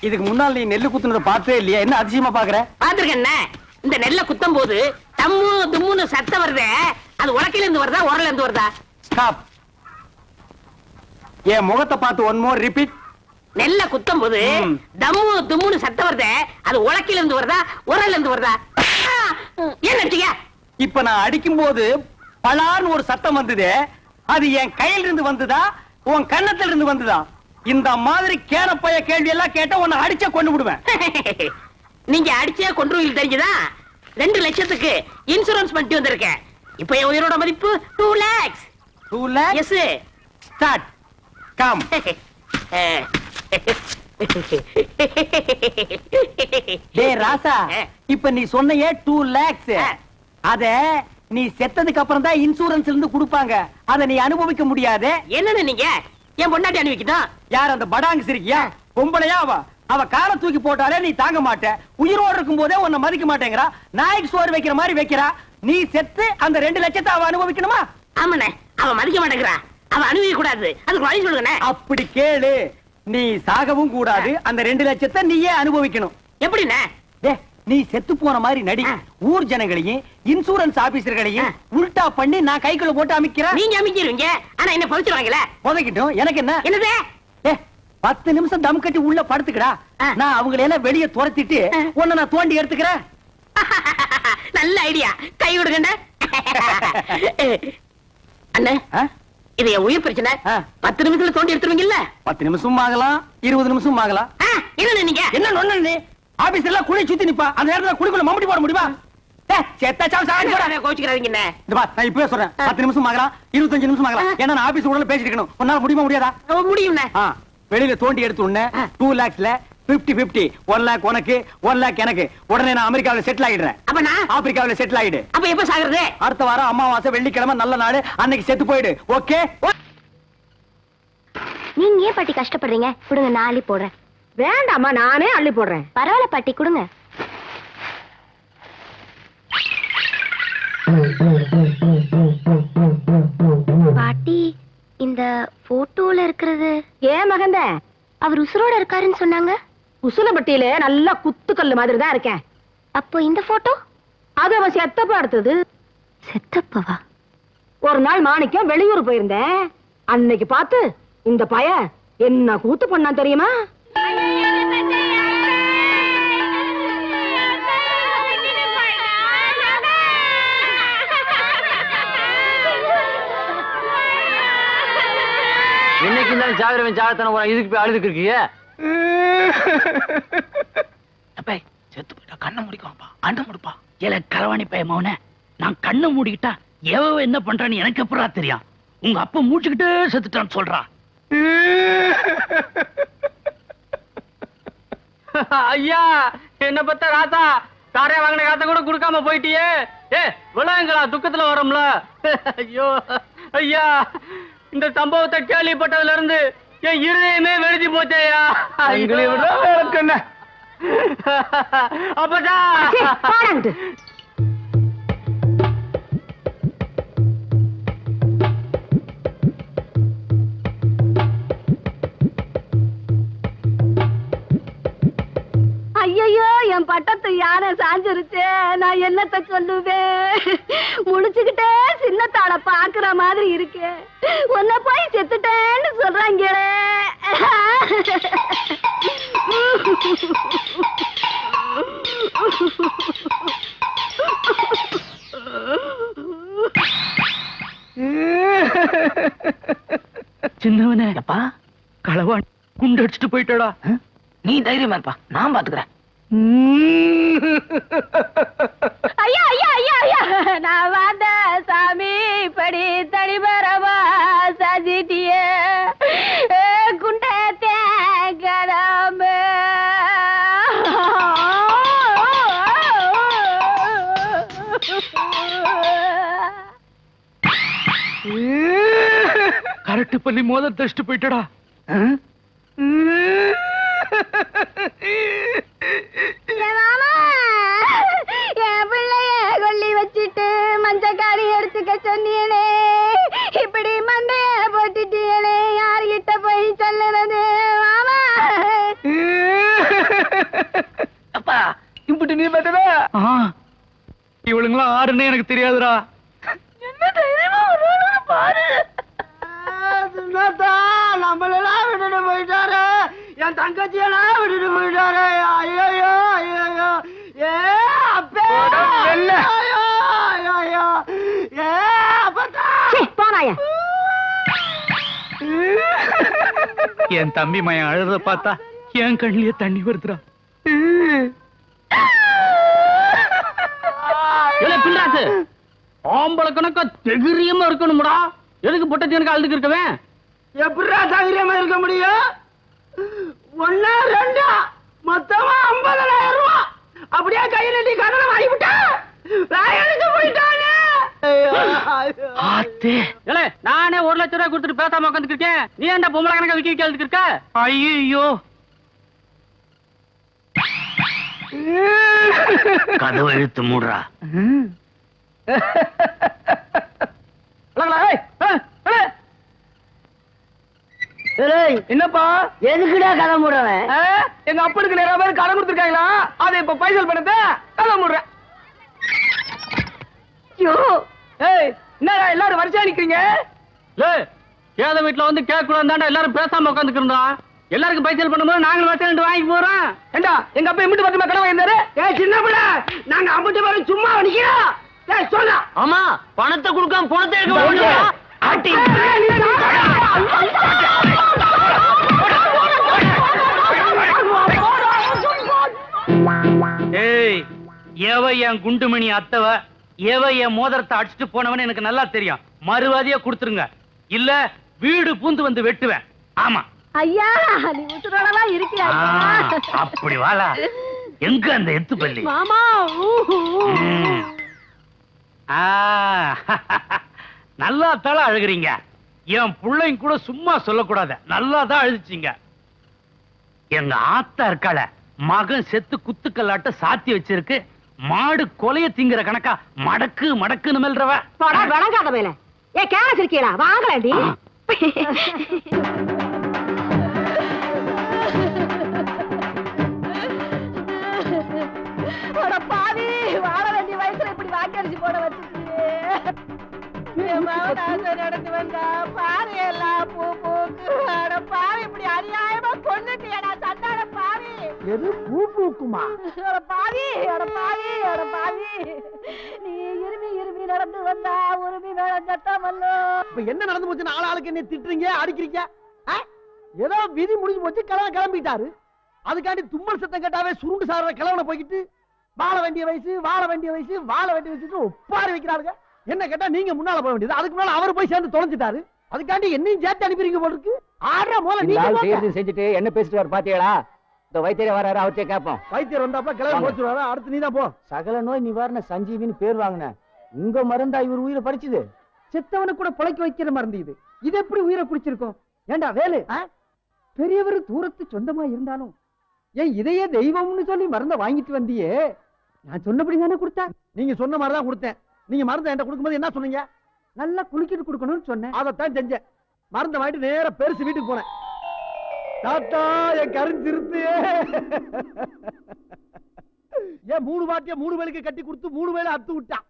இதுக்கு முன்னால் நீ நெல்லு குத்துனத பார்த்தே இல்லையா? என்ன அதிசயமா பாக்குற? பாத்துருக்கேன். இந்த நெல்ல குத்தும் போது தம்மு தும்முன்னு சத்தம் வருதே, அது உலக்கையில இருந்து வருதா உரல்ல இருந்து வருதா? ஸ்டாப். என் முகத்தை பார்த்து ஒன் மோர் ரிப்பீட். நெல்ல குத்தும் போது தம்மு தும்முன்னு சத்தம் வருதே, அது உலக்கையில இருந்து வருதா உரல்ல இருந்து வருதா? ஏன் அடிச்சீங்க? இப்ப நான் அடிக்கும் போது பலான்னு ஒரு சத்தம் வந்தது. அது என் கையில இருந்து வந்ததா உன் கன்னத்துல இருந்து வந்ததா? இந்த மாதிரி கேனப்பைய கேள்வி எல்லாம் கேட்டா உன்னை அடிச்சே கொண்டு விடுவேன். நீங்க அடிச்சே கொண்டு தெரிஞ்சுதா? 2 லட்சத்துக்கு இன்சூரன்ஸ் பண்ணிட்டு வந்திருக்கேன். இப்ப என் உயிரோட மதிப்பு 2 lakhs. 2 lakhs? Yes. Start. Come. டேய் ராசா, இப்ப நீ சொன்னையே 2 lakhs. அத நீ செத்ததுக்கு அப்புறம் தான் இன்சூரன்ஸ்ல இருந்து கொடுப்பாங்க. அத நீ அனுபவிக்க முடியாது. என்னன்னு நீங்க என் பொண்டாட்டி அனுபவிக்கணும்? யார் அந்த படாங்கு சிரிக்கியா? பொம்பளையா அவ காலை தூக்கி போட்டாலே நீ தாங்க மாட்ட. உயிரோடு இருக்கும் போதே உன்னை மதிக்க மாட்டேங்கிறா. நாய்க்கு சோறு வைக்கிற மாதிரி வைக்கிறா. நீ செத்து அந்த 2 லட்சத்தை அவ அனுபவிக்கணுமா? ஆமாண்ணே, அவ மதிக்க மாட்டேங்கிறா. அவ அனுபவிக்க கூடாது. அதுக்கு வழி சொல்லுங்க. அப்படி கேளு. நீ சாகவும் கூடாது. அந்த 2 லட்சத்தை நீயே அனுபவிக்கணும். எப்படிண்ணே? நீ செத்து போன மாதிரி நடி. ஊர் ஜனங்களையும் இன்சூரன்ஸ் ஆபீசர்களையும் உல்டா பண்ணி நான் கைக்குள்ள போட்டு அமைக்கிறேன். நீங்க அமைக்கிறீங்க, ஆனா என்ன பவிச்சிருவாங்களே. புதைக்கிட்டும். எனக்கு என்ன? என்னது? 10 நிமிஷம் தம் கட்டி உள்ள படுத்துக்கடா. நான் அவங்களை எல்லாம் வெளியே துரத்திட்டு உன்னை நான் தோண்டி எடுத்துக்கிறேன். நல்ல ஐடியா. கை விடுங்க அண்ணே. இது என் உயிர் பிரச்சனை. 10 நிமிஷத்துல தோண்டி எடுத்துருவீங்கல்ல? 10 நிமிஷம் ஆகலாம், 20 நிமிஷம் ஆகலாம். என்ன நீங்க என்ன நொண்ணு? நீ ஆபீஸ் எல்லாம் குழி சுத்தி நிப்பா. அந்த நேரத்துல குழிக்குள்ள மம்பட்டி போட முடியுமா? கோச்சுக்கிறாதீங்க. நான் இப்பவே சொல்றேன். 10 நிமிஷம் ஆகலாம், 25 நிமிஷம் ஆகலாம். ஏன்னா நான் ஆபீஸ் உள்ள பேசிட்டு இருக்கணும். உன்னால முடியுமா முடியாதா? முடியும். வெளியில தோண்டி எடுத்து உடனே 2 lakhsல 50-50. 1 lakh உனக்கு, 1 lakh எனக்கு. உடனே நான் அமெரிக்காவில செட்டில் ஆகிடுறேன். அப்ப நான் ஆப்பிரிக்காவில செட்டில் ஆகிடு. அப்ப எப்ப சாகுறது? அடுத்த வாரம் அமாவாசை வெள்ளிக்கிழமை நல்ல நாடு. அன்னைக்கு செத்து போயிடு. ஓகே? நீங்க ஏன் பாட்டி கஷ்டப்படுறீங்க? கொடுங்க, நான் அள்ளி போடுறேன். வேண்டாமா, நானே அள்ளி போடுறேன். பரவாயில்ல பாட்டி, கொடுங்க. பாட்டி, இந்த போட்டோல இருக்கிறது ஏன் மகந்த? அவர் உசுரோட இருக்காருன்னு சொன்னாங்க. உசுலப்பட்டியில நல்லா குத்துக்கல்லு மாதிரி தான் இருக்கேன். அப்போ இந்த போட்டோ? அது அவன் செத்தப்ப அடுத்தது. செத்தப்பவா? ஒரு நாள் மாணிக்கம் வெளியூர் போயிருந்தேன். அன்னைக்கு பார்த்து இந்த பையன் என்ன கூத்து பண்ணான் தெரியுமா? இன்னைக்கு தான் ஜாகிரவன் ஜாகிரத்தன இதுக்கு போய் அழுதுக்கு இருக்கீங்க. அப்பே செத்து போயிட்டா கண்ணை முடிக்குவாப்பா, அண்ண முடிப்பா. ஏல கரவாணி பைய மவனே, நான் கண்ணை மூடிக்கிட்டா எவ என்ன பண்றான்னு எனக்கு எப்படா தெரியும்? உங்க அப்பா மூச்சுக்கிட்டே செத்துட்டான்னு சொல்றா. ஐயா, என்ன பத்த ராத்தா தாரே வாங்கின காத்த கூட கொடுக்காம போயிட்டியே. விளையங்களா துக்கத்துல வரோம்ல. ஐயோ ஐயா, இந்த சம்பவத்தை கேள்விப்பட்டதுல இருந்து என் இருதயமே வெடிச்சு போச்சேயா. அப்பதா ஐயோ, என் பட்டத்து யானை சாஞ்சிருச்சே. நான் என்னத்த சொல்லுவேன்? முடிச்சுக்கிட்டே சின்னத்தாள பாக்குற மாதிரி இருக்கு. உன்ன போய் செத்துட்டேன்னு சொல்றாங்களே. சின்னவனே, அப்பா களவான் குண்டு அடிச்சுட்டு போயிட்டடா. நீ தைரியமா இருப்பா, நான் பாத்துக்கிறேன். ஐயா ஐயா ஐயா ஐயா, நான் வந்த சாமி படி தடிபரவா சஜிட்டிய குண்ட தேங்கடாம. கரெக்ட் பண்ணி மோத தச்சிட்டு போயிட்டடா. மாமா இம்புட்டு நீ பெத்தவே இவளுங்களாம் ஆறுன்னு எனக்கு தெரியாதுடா. என்ன தைரியமா ஒரு பாரு. நம்மளெல்லாம் விட்டுட்டு போயிட்டாரு, என் தங்கச்சியெல்லாம் விட்டுட்டு போயிட்டாரு. ஐயோ ஐயோ ஏ அப்பே ஏ அப்பா போனாயா என் தம்பி மயன் அழுறத பார்த்தா என் கண்ணிலேயே தண்ணி வருதுடா. பிள்ளாத்து ஆம்பளை கணக்கா தைரியமா இருக்கணும்டா. எதுக்கு பொட்டச்சனுக்கு அழுதுக்கு இருக்கவே? எப்படா தைரியமா இருக்க முடியும்? ஒன்னா ரெண்டா மொத்தமா 50,000 ரூபாய் அப்படியே கை நீட்டி கடனை வாங்கிவிட்டா ராயனுக்கு போயிட்டானே. நானே 1 லட்சம் ரூபாய் கொடுத்துட்டு பேசாம உட்காந்துட்டு இருக்கேன். நீ ஏன்டா பொம்பளை கணக்கா விக்கி எழுதுக்கு இருக்க? ஐயோ கதவை இழுத்து மூடுறா. என்னப்பா எதுக்குடா கதை மூடுறவன்? எங்க அப்பனுக்கு நிறைய பேர் கடன் கொடுத்துருக்காங்களா, அதை இப்ப பைசல் பண்ணத கதை மூடுறேன். என்னடா எல்லாரும் வரிசையா நிக்கிறீங்க? ஏத வீட்டுல வந்து கேட்க கூடாது, எல்லாரும் பேசாம உட்காந்துக்கிறோம். எல்லாருக்கும் பைசல் பண்ணும்போது நாங்களும் வச்சு வாங்கி போறோம். ஏண்டா எங்க அப்பா எம்பிட்டு 10 கடன் வாங்கினாரு? சின்ன பிள்ளை நாங்க 50 பேரும் சும்மா நிக்கிறோம். சொல்ல ஆமா, பணத்தை கொடுக்காம பணத்தை எடுக்க. ஏய், எவ என் குண்டுமணி அத்தவ, எவ என் மோதிரத்தை அடிச்சுட்டு போனவன்னு எனக்கு நல்லா தெரியும். மறுவாதியா கொடுத்துருங்க, இல்ல வீடு பூந்து வந்து வெட்டுவேன். ஆமா ஐயா, நீ உசுரோடலாம் இருக்கியா? அப்படி வாழா. எங்க அந்த எத்து பள்ளி மாமா? நல்லா தாள அழுகுறீங்க. என் பிள்ளைங்க கூட சும்மா சொல்லக்கூடாது, நல்லா தான் அழுதுச்சிங்க. எங்க ஆத்தா இருக்கால, மகன் செத்து குத்துக்கல்லாட்ட சாத்தி வச்சிருக்கு. மாடு கொலைய திங்கிற கணக்கா மடக்கு மடக்குன்னு மெல்றவ. வணங்காத மேல ஏ கேஸ் இருக்கீங்களா? வாங்கலாண்டி. பாவி, வாழ வேண்டிய வயசுல இப்படி வாக்கி அடிச்சு போட வச்சிருக்கீங்க. நடந்து வந்தா பாரு எல்லாம் பூ பூக்கு. பாரு இப்படி அநியாயமா கொண்டுட்டியடா சண்டாட பாவி. எது பூ பூக்குமா? பாவி பாவி பாவி, நீ இருமி நடந்து வந்தா உரிமை மேல சட்டம் வல்லோ. இப்ப என்ன நடந்து போச்சு? ஆளாளுக்கு என்ன திட்டுறீங்க, அடிக்கிறீங்க? ஏதோ விதி முடிஞ்சு போச்சு, கிளம்பிட்டாரு. அதுக்காண்டி தும்மல் சத்தம் கேட்டாவே சுருண்டு சாடுற கிளவனை போய்கிட்டு வாழ வேண்டிய வயசு வாழ வேண்டிய வயசு வாழ வேண்டிய வயசு ஒப்பாரி வைக்கிறாங்க. என்ன கேட்டா நீங்க முன்னால போக வேண்டியது, அதுக்கு முன்னால அவர் போய் சேர்ந்து தொலைஞ்சிட்டாரு. அதுக்காண்டி என்னையும் சேர்த்து அனுப்பிறீங்க போல இருக்கு. ஆடுற போல நீங்க செஞ்சுட்டு என்ன பேசிட்டு வர பாத்தீங்களா? இந்த வைத்தியர் வராரு, அவர்கிட்ட கேட்போம். வைத்தியர் வந்தாப்ப கிளம்பி போச்சுருவாரு. அடுத்து நீதான் போ. சகல நோய் நிவாரண சஞ்சீவின்னு பேர் வாங்கின உங்க மருந்தா இவர் உயிரை பறிச்சுது. செத்தவனை கூட பிழைக்க வைக்கிற மருந்து இது. இது எப்படி உயிரை குடிச்சிருக்கோம்? ஏண்டா வேலு, பெரியவர் தூரத்து சொந்தமா இருந்தாலும் ஏன் இதையே தெய்வம்னு சொல்லி மருந்த வாங்கிட்டு வந்தியே? நான் சொன்னபடி தானே கொடுத்தேன். நீங்க சொன்ன மாதிரிதான் கொடுத்தேன். நீங்க மருந்தை என்கிட்ட கொடுக்கும்போது என்ன சொன்னீங்க? நல்லா குளிக்கிட்டு கொடுக்கணும்னு சொன்னேன். அதைத்தான் செஞ்சேன். மருந்தை வாங்கிட்டு நேர பெருசு வீட்டுக்கு போனேன். தாத்தா என் கருஞ்சிருத்து ஏன் 3 வாட்டியா 3 வேலைக்கு கட்டி கொடுத்து 3 வேலை அத்து விட்டான்.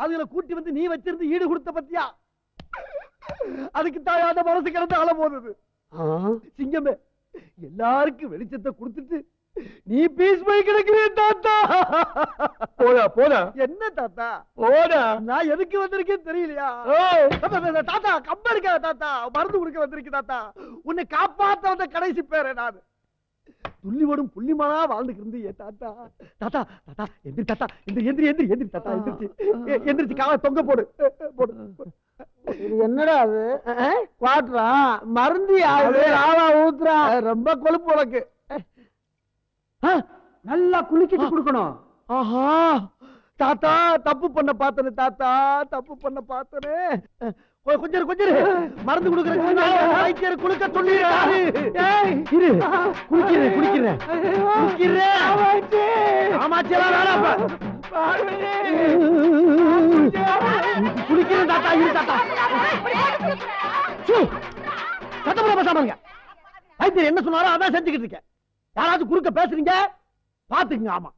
அதுல கூட்டி வந்து நீ வச்சிருந்து ஈடு கொடுத்த பத்தியா? அதுக்கு தாயாத மனசு கிடந்து அழ போகுது. சிங்கமே, எல்லாருக்கும் வெளிச்சத்தை கொடுத்துட்டு நீ பீஸ் போய் கிடக்குறே தாத்தா. போடா போடா. என்ன தாத்தா போடா? நான் எதுக்கு வந்திருக்கேன்னு தெரியலையா? தாத்தா கம்பெடுக்க தாத்தா, மருந்து கொடுக்க வந்திருக்கு தாத்தா. உன்னை காப்பாத்த வந்த கடைசி பேரு நான். துள்ளிவோடும் புள்ளிமானா வாழ்ந்துக்கு இருந்து ஏ தாத்தா. தாத்தா தாத்தா எந்திரி தாத்தா, எந்திரி எந்திரி எந்திரி தாத்தா, எந்திரிச்சு எந்திரிச்சு காலை தொங்க போடு போடு. என்னடா அது பாட்டுறான்? மருந்து யாரு ஆளா ஊத்துறான்? ரொம்ப கொழுப்பு உனக்கு. நல்லா குளிக்கிட்டு கொடுக்கணும். ஆஹா தாத்தா, தப்பு பண்ண பாத்தனே தாத்தா, தப்பு பண்ண பாத்தனே. கொஞ்சம் மருந்து கொடுக்கற குளிக்க சொல்லி குளிக்கிறேன். ஆமாச்செல்லாம் வேணாம், குளிக்கிறேன் தாத்தா. இரு தாத்தா, சத்தம் பேசாமங்க. வைத்தியர் என்ன சொன்னாரோ அதான் செஞ்சுக்கிட்டு இருக்கேன். யாராவது குறுக்க பேசுறீங்க பாத்துக்குங்க. ஆமா,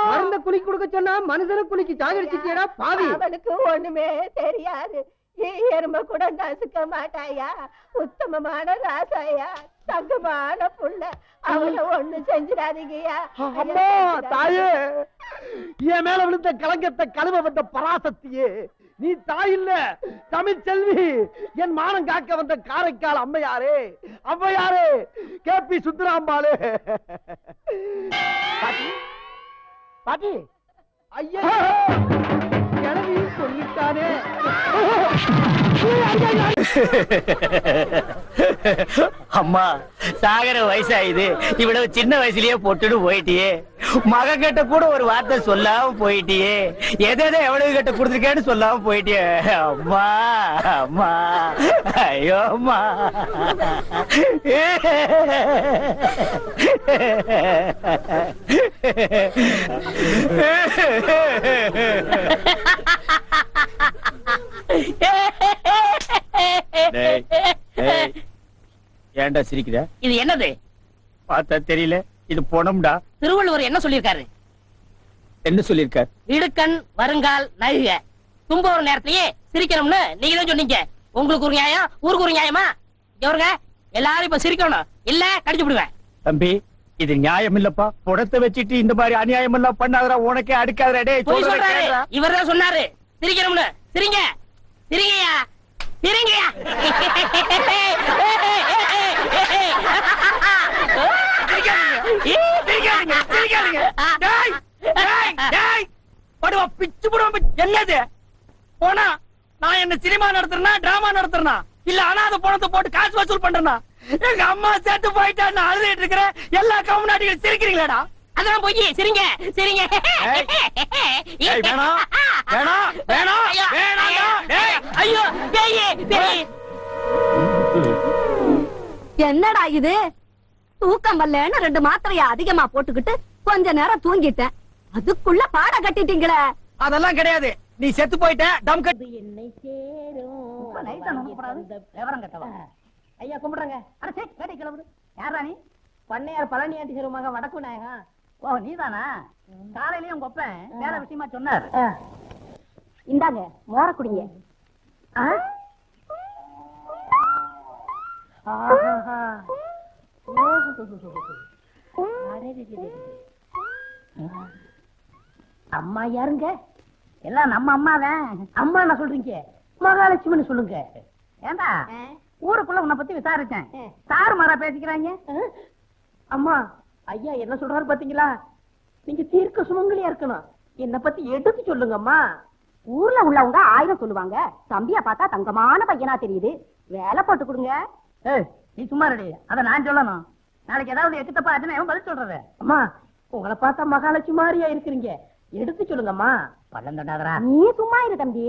மருந்த குளிக்க கொடுக்க சொன்னா மனுஷன குளிக்கு சாகடிச்சிட்டியடா பாவி. அவனுக்கு ஒண்ணுமே தெரியாது. எறும்ப கூட நசுக்க மாட்டாயா. உத்தமமான ராசாயா, தங்கமான புள்ள. அவனை ஒண்ணு செஞ்சிடாதீங்கயா. அம்மா தாயே, என் மேல விழுந்த கலங்கத்தை கழுவ வந்த பராசக்தியே, நீ தாய் இல்ல தமிழ் செல்வி, என் மானம் காக்க வந்த காரைக்கால் அம்மையாரே, அம்மையாரே, கேபி சுந்தராம்பாளே. பாட்டி பாட்டி, ஐயா கிழவி சொல்லிட்டானே. அம்மா சாகர வயசாயுது, இவ்வளவு சின்ன வயசுலயே பொட்டுட்டு போயிட்டியே. மகன் கிட்ட கூட ஒரு வார்த்தை சொல்லாம போயிட்டியே. எதை எவ்வளவு கிட்ட கொடுத்துருக்கேன்னு சொல்லாம போயிட்டியே. அம்மா அம்மா, ஐயோ அம்மா. ஏன்டா சிரிக்கிற? இது என்னது? பார்த்தா தெரியல, இது பொணம்டா. திருவள்ளுவர் என்ன சொல்லியிருக்காரு? என்ன சொல்லிருக்கார்? இடுக்கண் வருங்கால் நகுக. தும்ப ஒரு நேரத்திலேயே சிரிக்கணும்னு நீங்க தான் சொன்னீங்க. உங்களுக்கு ஒரு நியாயம், ஊருக்கு ஒரு நியாயமா? எவருங்க எல்லாரும் இப்ப சிரிக்கணும், இல்ல கடிச்சு விடுவேன். தம்பி, இது நியாயம் இல்லப்பா. புடத்தை வச்சிட்டு இந்த மாதிரி அநியாயம் எல்லாம் பண்ணாதடா, உனக்கே அடுக்காதடா. டேய் போய் சொல்றாரு, இவர்தான் சொன்னாரு சிரிக்கணும்னு. சிரிங்க சிரிங்கயா சிரிங்கயா. என்னது போனா? நான் என்ன சினிமா நடத்துறேனா, டிராமா நடத்துறேனா, இல்ல அனாதை பணத்தை போட்டு காசு வசூல் பண்றேனா? எங்க அம்மா சேர்த்து போயிட்டா நான் அழுதுட்டு இருக்கிறேன். எல்லா கம்நாட்டிகள் சிரிக்கிறீங்களாடா? அதான் போய் சிரிங்க சிரிங்க. வேணாம் வேணாம் வேணாம் வேணாம். ஐயோ பேயே பேய். என்னடா இது? தூக்கம் வரலன்னு 2 மாத்திரைய அதிகமா போட்டுக்கிட்டு கொஞ்ச நேரம் தூங்கிட்டேன். அதுக்குள்ள பாட கட்டிட்டீங்களே. அதெல்லாம் கிடையாது, நீ செத்து போயிட்ட. டம் கட். என்னை சேரும் ஐயா கும்பிடுறங்க. அரசே வேட்டை கிளம்புது. யாரா நீ? பண்ணையார் பழனி ஆண்டி சிறுமக வடக்கு நாயகம். ஓ நீதானா? காலையிலயும் உங்க அப்பன் வேற விஷயமா சொன்னார். இந்தாங்க மோர குடிங்க. அம்மா யாருங்க? எல்லாம் நம்ம அம்மாதான். அம்மா என்ன சொல்றீங்க? மகாலட்சுமின்னு சொல்லுங்க. ஏண்டா ஊருக்குள்ள உன்னை பத்தி விசாரிச்சேன். சாரு மாறா பேசிக்கிறாங்க. அம்மா ஐயா என்ன சொல்றாரு பாத்தீங்களா? நீங்க தீர்க்க சுமங்கலியா இருக்கணும். என்ன பத்தி எடுத்து சொல்லுங்க அம்மா. ஊர்ல உள்ளவங்க 1000 சொல்லுவாங்க. தம்பிய பார்த்தா தங்கமான பையனா தெரியுது, வேலை போட்டு கொடுங்க. நீ சும்மா ரெடி, அத நான் சொல்லணும். நாளைக்கு ஏதாவது எட்டு தப்பா ஆச்சுன்னா பதில் சொல்றது. அம்மா உங்களை பார்த்தா மகாலட்சுமி மாதிரியா இருக்கிறீங்க, எடுத்து சொல்லுங்கம்மா. பள்ளம் தொண்டாதரா. நீ சும்மா இரு தம்பி,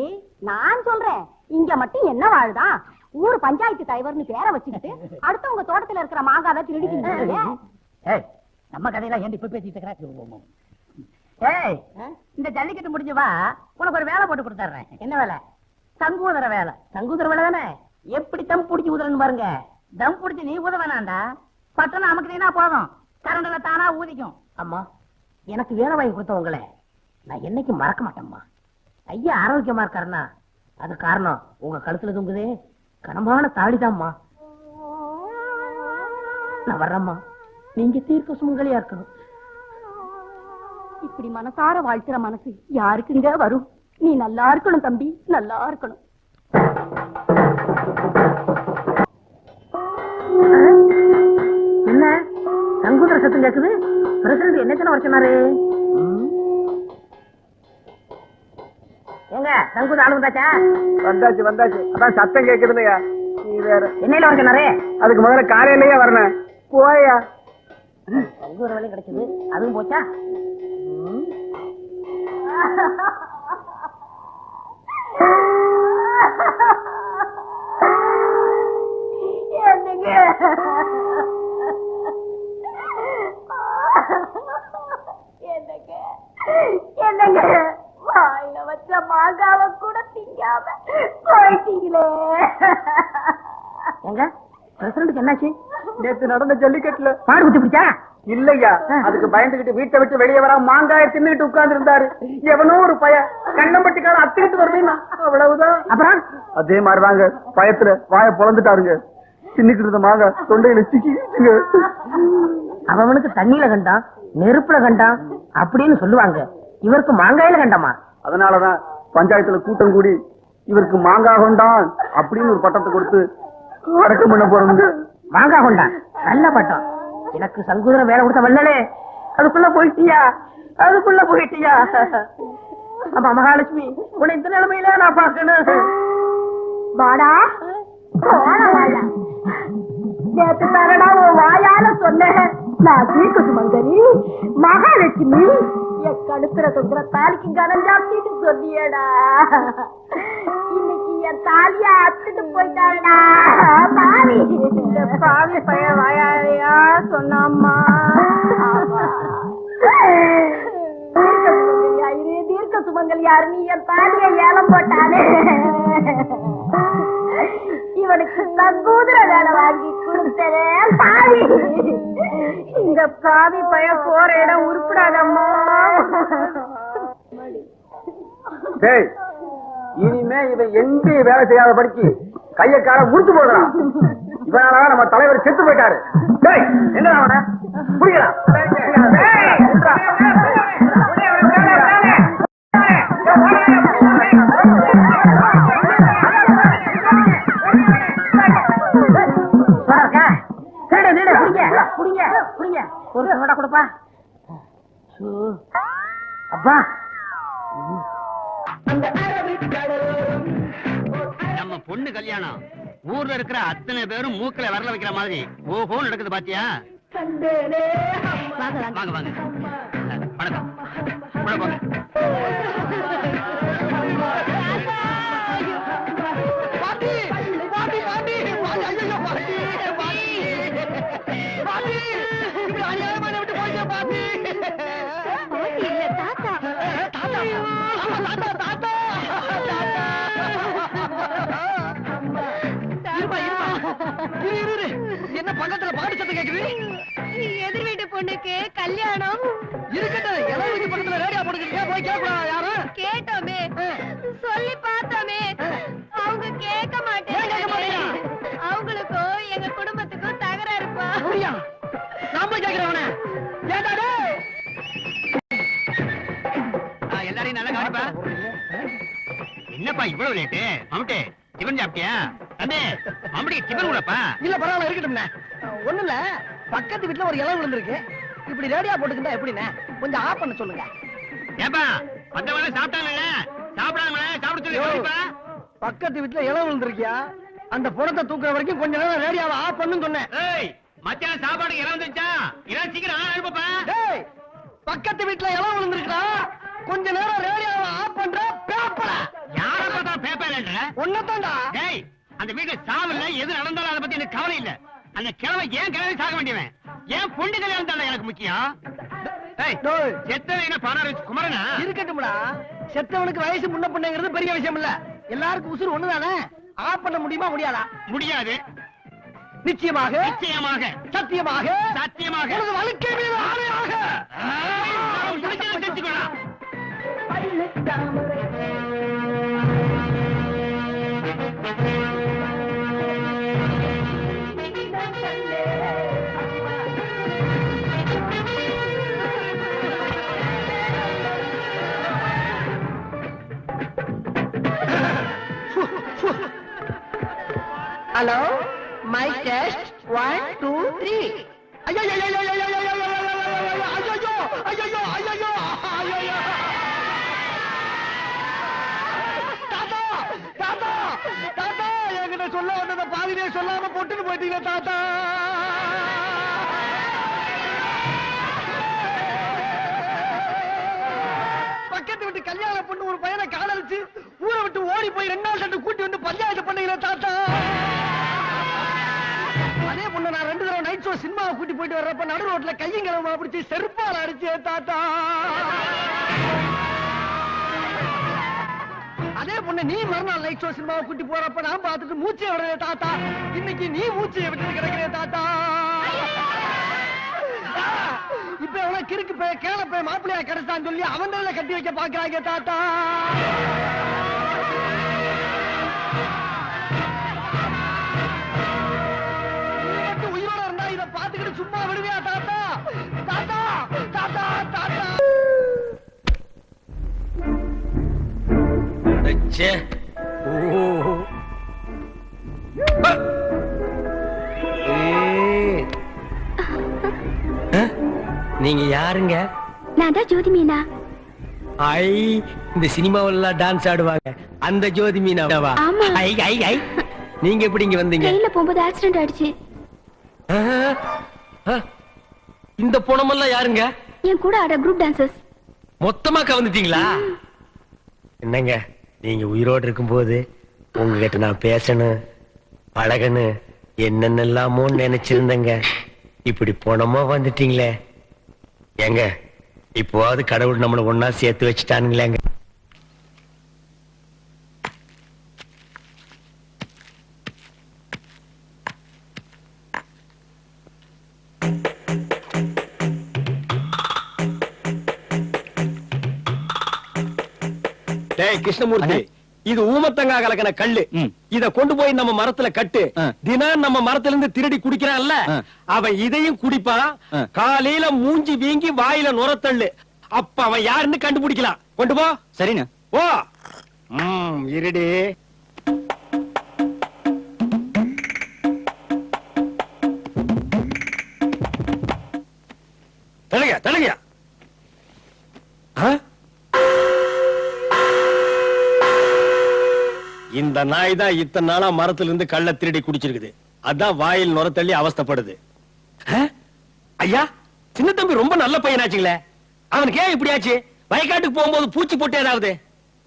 நான் சொல்றேன். இங்க மட்டும் என்ன வாழுதான்? ஊர் பஞ்சாயத்து தலைவர்னு பேரை வச்சுக்கிட்டு அடுத்தவங்க தோட்டத்துல இருக்கிற மாங்காவை திருடிக்கிட்டு. ஏய் நம்ம கதையெல்லாம் ஏன் இப்ப பேசிட்டு இருக்கிற? ஏய் இந்த ஜல்லிக்கட்டு முடிஞ்சு வா, உனக்கு ஒரு வேலை போட்டு கொடுத்துறேன். என்ன வேலை? சங்கூதர வேலை. சங்கூதர வேலை தானே? எப்படி தம் பிடிச்சி ஊதுறன்னு பாருங்க. தம் பிடிச்சி நீ ஊத வேணாண்டா, பட்டணம் அமுக்குனீனா போதும், கரண்டுல தானா ஊதிக்கும். அம்மா எனக்கு வேலை வாங்கி கொடுத்தவங்களே நான் என்னைக்கு மறக்க மாட்டேம்மா. ஐயா ஆரோக்கியமா இருக்காருன்னா அது காரணம் உங்க கழுத்துல தொங்குதே கனமான தாடிதாம்மா. நான் வர்றேம்மா, நீங்க தீர்க்க சுமங்கலியா இருக்கணும். இப்படி மனசார வாழ்த்துற மனசு யாருக்குங்க வரும்? நீ நல்லா இருக்கணும் தம்பி, நல்லா இருக்கணும். என்ன சங்கூதர சத்தம் கேக்குது? பிரசிடண்ட் என்ன வர சொன்னாரு? எங்க சங்கூத ஆளு வந்தாச்சா? வந்தாச்சு வந்தாச்சு. அதான் சத்தம் கேக்குதுலையா? நீ வேற என்னையில வர சொன்னாரு? அதுக்கு முதல்ல காலையிலேயே வரணும். போயா சங்கூதர வேலையும் கிடைச்சது, அதுவும் போச்சா? என்னங்க வாயில வச்ச மாங்காவ கூட திங்காம போயிட்டீங்களே. எங்க பிரசிடண்ட்டுக்கு என்னாச்சு? நேத்து நடந்த ஜல்லிக்கட்டுல பாடு குத்தி பிடிச்சா? இல்லையா, அதுக்கு பயந்துகிட்டு வீட்டை விட்டு வெளியே வர மாங்காய தின்னுட்டு உட்கார்ந்து இருந்தாரு. எவனோ ஒரு பய கண்ணம்பட்டிக்கார அத்துக்கிட்டு வருவீங்க, அவ்வளவுதான். அப்புறம் அதே மாதிரிதாங்க, பயத்துல வாய பொழந்துட்டாருங்க. தின்னுக்கிட்டு இருந்த மாங்காய் தொண்டையில சிக்கிங்க. அவனுக்கு தண்ணியில கண்டான், நெருப்புல கண்டான் அப்படின்னு சொல்லுவாங்க. இவருக்கு மாங்காயில கண்டமா? அதனாலதான் பஞ்சாயத்துல கூட்டம் கூடி இவருக்கு மாங்காய் கொண்டான் அப்படின்னு ஒரு பட்டத்தை கொடுத்து அடக்கம் பண்ண போறவங்க. மாங்காய் கொண்டான், நல்ல பட்டம். எனக்கு சங்கூதர வேலை கொடுத்த வல்லலே, அதுக்குள்ள போயிட்டியா? அதுக்குள்ள போயிட்டியா? ஆமா மகாலட்சுமி, உன்னை இந்த நிலைமையில நான் பாக்கணும். வாடா வாடா, நேத்து தானடா உன் வாயால சொன்னேன் நான் தீர்க்க சுமங்கலி மகாலட்சுமி. என் கழுத்துல தொங்குற தாலிக்கு கனம் ஜாப்தின்னு சொல்லியடா. இன்னைக்கு என் தாலிய அத்துட்டு போயிட்டாடா பாவி. இந்த பாவி பைய வாயாலையா சொன்னாம்மா. தீர்க்க சுமங்கல் யாரு? நீ என் தாலிய ஏலம் போட்டானே, இவனுக்கு சங்கூதர வேலை வாங்கி கொடுத்ததே பாவி. இந்த பாவி பைய போற இடம் உருப்படாதம்மா. டேய், இனிமே இவன் எங்கேயும் வேலை செய்யாத படிக்கு கைய கால முடிச்சு போடுறான். இவனால நம்ம தலைவர் செத்து போயிட்டாரு. டேய், என்ன அவன புரியலாம். ஒரு சோடா கொடுப்பா. அப்பா, நம்ம பொண்ணு கல்யாணம் ஊர்ல இருக்கிற அத்தனை பேரும் மூக்கல வரல வைக்கிற மாதிரி ஓஹோ நடக்குது பாத்தியா? வாங்க வாங்க, வணக்கம். உள்ள போங்க. என்ன பக்கத்துல பாட்டு சத்தம் கேக்குது? எதிர் வீட்டு பொண்ணுக்கு கல்யாணம் இருக்கட்டும், எல்லாம் வீட்டு பக்கத்துல ரேடியோ போட்டுக்கிட்டு போய் கேட்கலாம். யாரும் கேட்டோமே, சொல்லி பார்த்தோமே, அவங்க கேட்க மாட்டேங்கிறாங்க. அவங்களுக்கும் எங்க குடும்பத்துக்கும் தகராறுப்பா. நாம கேக்குறவன எல்லாரையும் நல்லா கவனிப்பா. என்னப்பா இவ்வளவு லேட்டு? மம்முட்டி டிபன் சாப்பிட்டியா? தம்பி மம்முடி டிபன் கூடப்பா. இல்ல பரவாயில்ல, இருக்கட்டும்ண்ணே. ஒண்ணு இல்ல, பக்கத்து வீட்டுல ஒரு இலை விழுந்திருக்கு. இப்படி ரேடியா போட்டுக்கிட்டா எப்படிண்ணே? கொஞ்சம் ஆஃப் பண்ண சொல்லுங்க. ஏப்பா மத்தவங்க சாப்பிட்டாங்கல்ல, சாப்பிடாம சாப்பிட சொல்லி கவனிப்பா. பக்கத்து வீட்டுல இலை விழுந்திருக்கியா? அந்த புறத்தை தூக்குற வரைக்கும் கொஞ்ச நேரம் ரேடியோவை ஆஃப் பண்ணுன்னு சொன்னேன். ஏய், மத்தியானம் சாப்பாடு இலை வந்துச்சா? இலை சீக்கிரம் அனுப்பப்பா. டேய், பக்கத்து வீட்டுல இலை விழுந்திருக்கா? கொஞ்ச நேரம் ரேடியோவை ஆஃப் பண்ற பேப்பர. யார பார்த்தா பேப்பர் இல்ல? ஒன்னதான்டா. டேய், அந்த வீட்டுல சாவல்ல எது நடந்தாலும் அதை பத்தி எனக்கு கவலை இல்ல. அந்த கிழமை ஏன் கிழமை சாக வேண்டியவன்? ஏன் பொண்ணு கல்யாணம் தான் எனக்கு முக்கியம். செத்தவன் என்ன பணம் குமரனா? இருக்கட்டும்டா, செத்தவனுக்கு வயசு முன்ன பண்ணங்கிறது பெரிய விஷயம் இல்ல. எல்லாருக்கும் உசுறு ஒண்ணுதானே. ஆஃப் பண்ண முடியுமா? முடியாதா? முடியாது. நிச்சயமாக, நிச்சயமாக, சத்தியமாக, சத்தியமாக உனது வாழ்க்கை மீது ஆணையாக செஞ்சுக்கணும். Hello, mic test 1 2 3. ஐயோ ஐயோ ஐயோ ஐயோ ஐயோ ஐயோ ஐயோ ஐயோ ஐயோ. தாத்தா தாத்தா தாத்தா, என்கிட்ட சொல்ல வந்தத பாதியிலே சொல்லாம போட்டுட்டு போயிட்டீங்க தாத்தா. பக்கத்து விட்டு கல்யாண பொண்ணு ஒரு பையனை காதலிச்சு ஊரை விட்டு ஓடி போய் 2 நாள் ரெண்டு கூட்டி வந்து பஞ்சாயத்து பண்ணீங்க தாத்தா. அதே பொண்ணு நான் 2 தடவை நைட் ஷோ சினிமாவை கூட்டி போயிட்டு வர்றப்ப நடு ரோட்ல கையும் கிளம்ப பிடிச்சி செருப்பால் அடிச்சே தாத்தா. அதே பொண்ணு நீ மறுநாள் நைட் ஷோ சினிமாவை கூட்டி போறப்ப நான் பார்த்துட்டு மூச்சை விடுறே தாத்தா. இன்னைக்கு நீ மூச்சையை விட்டு கிடைக்கிறே தாத்தா. கிறுக்கு போய் கேள போய் மாப்பிள்ளையா கிடைச்சான்னு சொல்லி அவன் தான் கட்டி வைக்க பாக்குறாங்க தாத்தா. உயிரோட இருந்தா இதை பாத்துக்கிட்டு சும்மா விடுவியா தாத்தா? தாத்தா தாத்தா தாத்தா. நீங்க யாருங்க? நான் தான் ஜோதி மீனா. ஐ, இந்த சினிமாவெல்லாம் டான்ஸ் ஆடுவாங்க அந்த ஜோதி மீனாவா? ஆமா. ஐ ஐ ஐ, நீங்க எப்படி இங்க வந்தீங்க? ட்ரெயின்ல போகும்போது ஆக்சிடென்ட் ஆயிடுச்சு. இந்த பொணமெல்லாம் யாருங்க? என் கூட ஆட குரூப் டான்சர்ஸ். மொத்தமா கவனிட்டீங்களா? என்னங்க, நீங்க உயிரோடு இருக்கும்போது உங்ககிட்ட நான் பேசணும் பழகணும் என்னென்னலாமோ நினைச்சிருந்தேங்க. இப்படி பொணமா வந்துட்டீங்களே. ஏங்க, இப்போவாது கடவுள் நம்மளை ஒன்னா சேர்த்து வச்சுட்டானுங்களேங்க. கிருஷ்ணமூர்த்தி, இது ஊமத்தங்கா கலக்கின கல்லு. இத கொண்டு போய் நம்ம மரத்துல கட்டு. தினம் நம்ம மரத்துல இருந்து திருடி குடிக்கிறான்ல, அவன் இதையும் குடிப்பான். காலையில மூஞ்சி வீங்கி வாயில நுரத்தள்ளு. அப்ப அவன் யாருன்னு கண்டுபிடிக்கலாம். கொண்டு போ. சரிண்ணா. ஓ இருடி. தழுங்க தழுங்க. இந்த நாய் தான் இத்தனை நாளா மரத்துல இருந்து கள்ள திருடி குடிச்சிருக்குது. அதான் வாயில் நுர தள்ளி அவஸ்தைப்படுது. ஐயா, சின்ன தம்பி ரொம்ப நல்ல பையனாச்சுங்களே. அவனுக்கு ஏன் இப்படி ஆச்சு? வயக்காட்டுக்கு போகும்போது பூச்சி போட்டு ஏதாவது?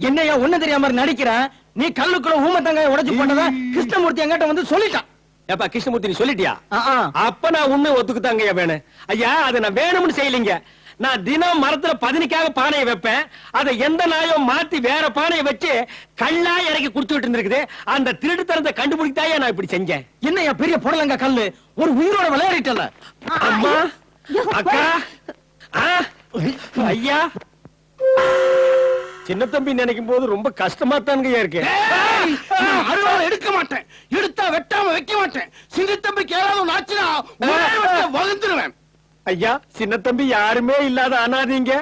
என்னையா ஒண்ணு தெரியாம நடிக்கிறான்? நீ கல்லுக்குள்ள ஊமத்தங்காய உடைச்சு போட்டதா கிருஷ்ணமூர்த்தி என்கிட்ட வந்து சொல்லிட்டான். ஏப்பா கிருஷ்ணமூர்த்தி, நீ சொல்லிட்டியா? அப்ப நான் உண்மை ஒத்துக்குதாங்க வேணும். ஐயா, அதை நான் வேணும்னு செய்யலீங்க. நான் தினம் மரத்துல பதினிக்காக பானையை வைப்பேன். அதை எந்த நாயும் மாத்தி வேற பானையை வச்சு கல்லா இறக்கி குடுத்துட்டு இருந்திருக்குது. அந்த திருட்டுத்தனத்தை கண்டுபிடித்தாயே நான் இப்படி செஞ்சேன். என்னையா பெரிய புடலங்க கல்லு ஒரு உயிரோட விளையாடிட்டல. அம்மா, அக்கா, ஐயா, சின்ன தம்பி நினைக்கும் போது ரொம்ப கஷ்டமா தானுங்க இருக்கு. அருவாளை எடுக்க மாட்டேன், எடுத்தா வெட்டாம வைக்க மாட்டேன். சின்ன தம்பிக்கு ஏதாவது ஆச்சுன்னா வகுந்துருவேன். ஐயா, சின்ன தம்பி யாருமே இல்லாத அனாதீங்க.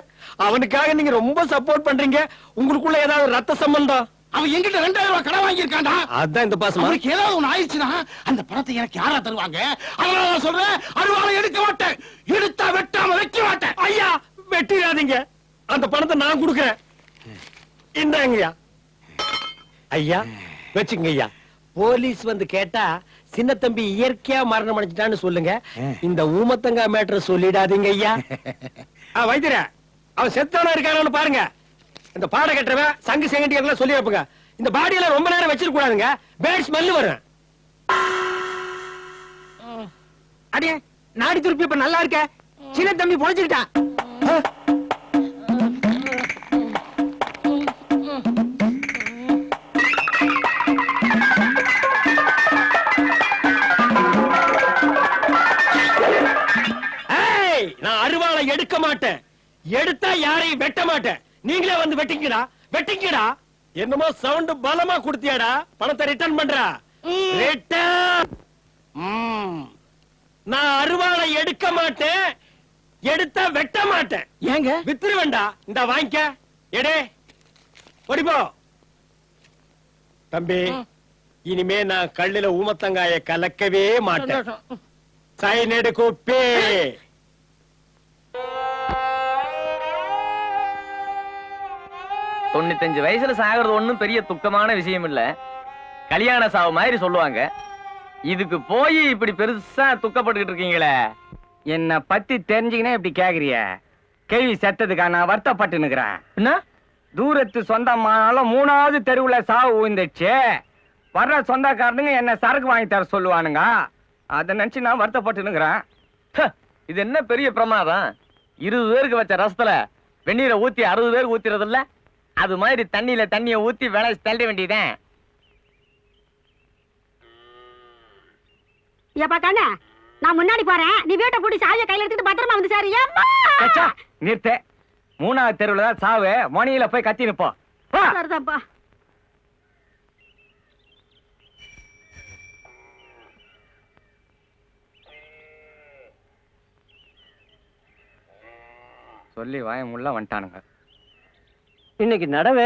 அவனுக்காக நீங்க ரொம்ப சப்போர்ட் பண்றீங்க. உங்களுக்குள்ள ஏதாவது ரத்த சம்பந்தம்? அவன் என்கிட்ட 2000 ரூபாய் கடன் வாங்கியிருக்காண்டா. அதான் இந்த பாசம். அவனுக்கு ஏதாவது ஒண்ணு ஆயிடுச்சுன்னா அந்த பணத்தை எனக்கு யாரா தருவாங்க? அதனால நான் சொல்றேன், அருவாளை எடுக்க மாட்டேன், எடுத்தா வெட்டாம வைக்க மாட்டேன். ஐயா, வெட்டிடாதீங்க. அந்த பணத்தை நான் கொடுக்கிறேன். இந்தாங்கய்யா. ஐயா, வச்சுங்க ஐயா. போலீஸ் வந்து கேட்டா சின்ன தம்பி இயற்கையா மரணம் அடைஞ்சிட்டான்னு சொல்லுங்க. இந்த ஊமத்தங்கா மேட்டர் சொல்லிடாதீங்க ஐயா. வைத்திர, அவன் செத்தானா இருக்கானு பாருங்க. இந்த பாட கட்டுறவன் சங்கு செங்கட்டி எல்லாம் சொல்லி வைப்புங்க. இந்த பாடியெல்லாம் ரொம்ப நேரம் வச்சிருக்க கூடாதுங்க. பேட் ஸ்மெல் வரும். அடியே, நாடி துருப்பி இப்ப நல்லா இருக்க. சின்ன தம்பி பொழைச்சுக்கிட்டான். நான் அருவாளை எடுக்க மாட்டேன், எடுத்தா யாரையும் வெட்ட மாட்டேன். நீங்களே வந்து வெட்டிங்கடா, வெட்டிங்கடா. என்னமோ சவுண்ட் பலமா குடுத்தியாடா. பணத்தை ரிட்டர்ன் பண்றா. ரிட்டர்ன். நான் அருவாளை எடுக்க மாட்டேன், எடுத்தா வெட்ட மாட்டேன். ஏங்க வித்துரு வேண்டா. இந்த வாங்கிக்க. எடே ஓடிப்போ. தம்பி, இனிமே நான் கல்லுல ஊமத்தங்காய கலக்கவே மாட்டேன். சைன் எடு குப்பே. தொண்ணூத்தஞ்சு வயசுல சாகிறது ஒண்ணும் பெரிய துக்கமான விஷயம் இல்ல. கல்யாண சாவு மாதிரி சொல்லுவாங்க. இதுக்கு போய் இப்படி பெருசா துக்கப்பட்டுக்கிட்டு இருக்கீங்களே. என்ன பத்தி தெரிஞ்சுக்கினே இப்படி கேக்குறிய? கேள்வி செத்ததுக்கா நான் வருத்தப்பட்டு நிக்கிறேன். என்ன தூரத்து சொந்தமானாலும் 3வது தெருவுல சாவு ஊந்துச்சு. வர்ற சொந்தக்காரனுங்க என்ன சரக்கு வாங்கி தர சொல்லுவானுங்க. அதை நினைச்சு நான் வருத்தப்பட்டு நிக்கிறேன். இது என்ன பெரிய பிரமாதம்? 20 பேருக்கு வச்ச ரசத்துல வெந்நீரை ஊத்தி 60 பேருக்கு ஊத்திறது இல்ல? அது மாதிரி தண்ணியில தண்ணிய ஊத்தி விளைச்சு தள்ள வேண்டியதேன். ஏப்பா கண்ணா, நான் முன்னாடி போறேன், நீ வீட்டை பூட்டி சாவியை கையில எடுத்துட்டு பத்திரமா வந்து சார். சச்சா, நிறுத்து. 3வது தெருவுல தான் சாவு. மணியில போய் கத்தி நிப்போம். வா. சரிதான்ப்பா. சொல்லி வாயமுள்ள வந்துட்டானுங்க. இன்னைக்கு நடவு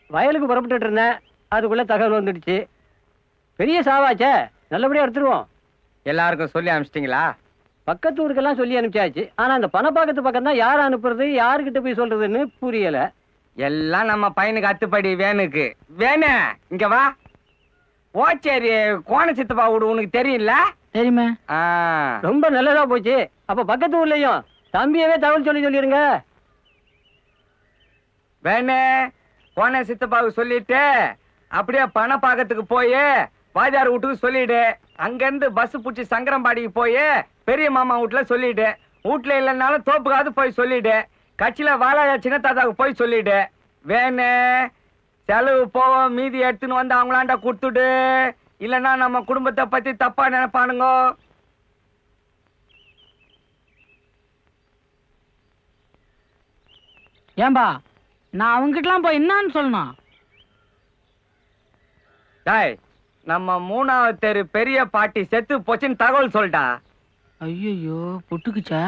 வயலுக்கு புறப்பட்டு இருந்தேன், அதுக்குள்ள தகவல் வந்துடுச்சு. பெரிய சாவாச்சே, நல்லபடியா எடுத்துருவோம். எல்லாருக்கும் சொல்லி அனுப்பிச்சிட்டீங்களா? பக்கத்து ஊருக்கெல்லாம் சொல்லி அனுப்பிச்சாச்சு. ஆனா அந்த பணப்பாக்கத்து பக்கம் தான் யார் அனுப்புறது, யாருக்கிட்ட போய் சொல்றதுன்னு புரியல. எல்லாம் நம்ம பையனுக்கு அத்துப்படி. வேணுக்கு வேணு இங்க வா. ஓச்சேரி கோண சித்தப்பா வீடு உனக்கு தெரியும்ல? தெரியுமே. ரொம்ப நல்லதா போச்சு. அப்ப பக்கத்து ஊர்லயும் தம்பியவே தகவல் சொல்லிருங்க. வேணு கோண சித்தப்பாவுக்கு சொல்லிட்டு அப்படியே பணப்பாக்கத்துக்கு போய் வாஜார் வீட்டுக்கு சொல்லிடு. அங்க இருந்து பஸ் புடிச்சு சங்கரம்பாடிக்கு போய் பெரிய மாமா வீட்டுல சொல்லிடு. வீட்டுல இல்லைன்னாலும் தோப்புக்காவது போய் சொல்லிடு. கட்சியில வாழ சின்ன தாத்தாவுக்கு போய் சொல்லிடு. வேணு செலவு போவோம், மீதி எடுத்துன்னு வந்து அவங்களாண்ட கொடுத்துடு. இல்லைன்னா நம்ம குடும்பத்தை பத்தி தப்பா நினைப்பானுங்க. ஏன்பா நான் அவங்கிட்டலாம் போய் என்னன்னு சொல்லணும்? டாய், நம்ம 3வது தெரு பெரிய பாட்டி செத்து போச்சுன்னு தகவல் சொல்லிட்டா. ஐயோ புட்டுக்குச்சா?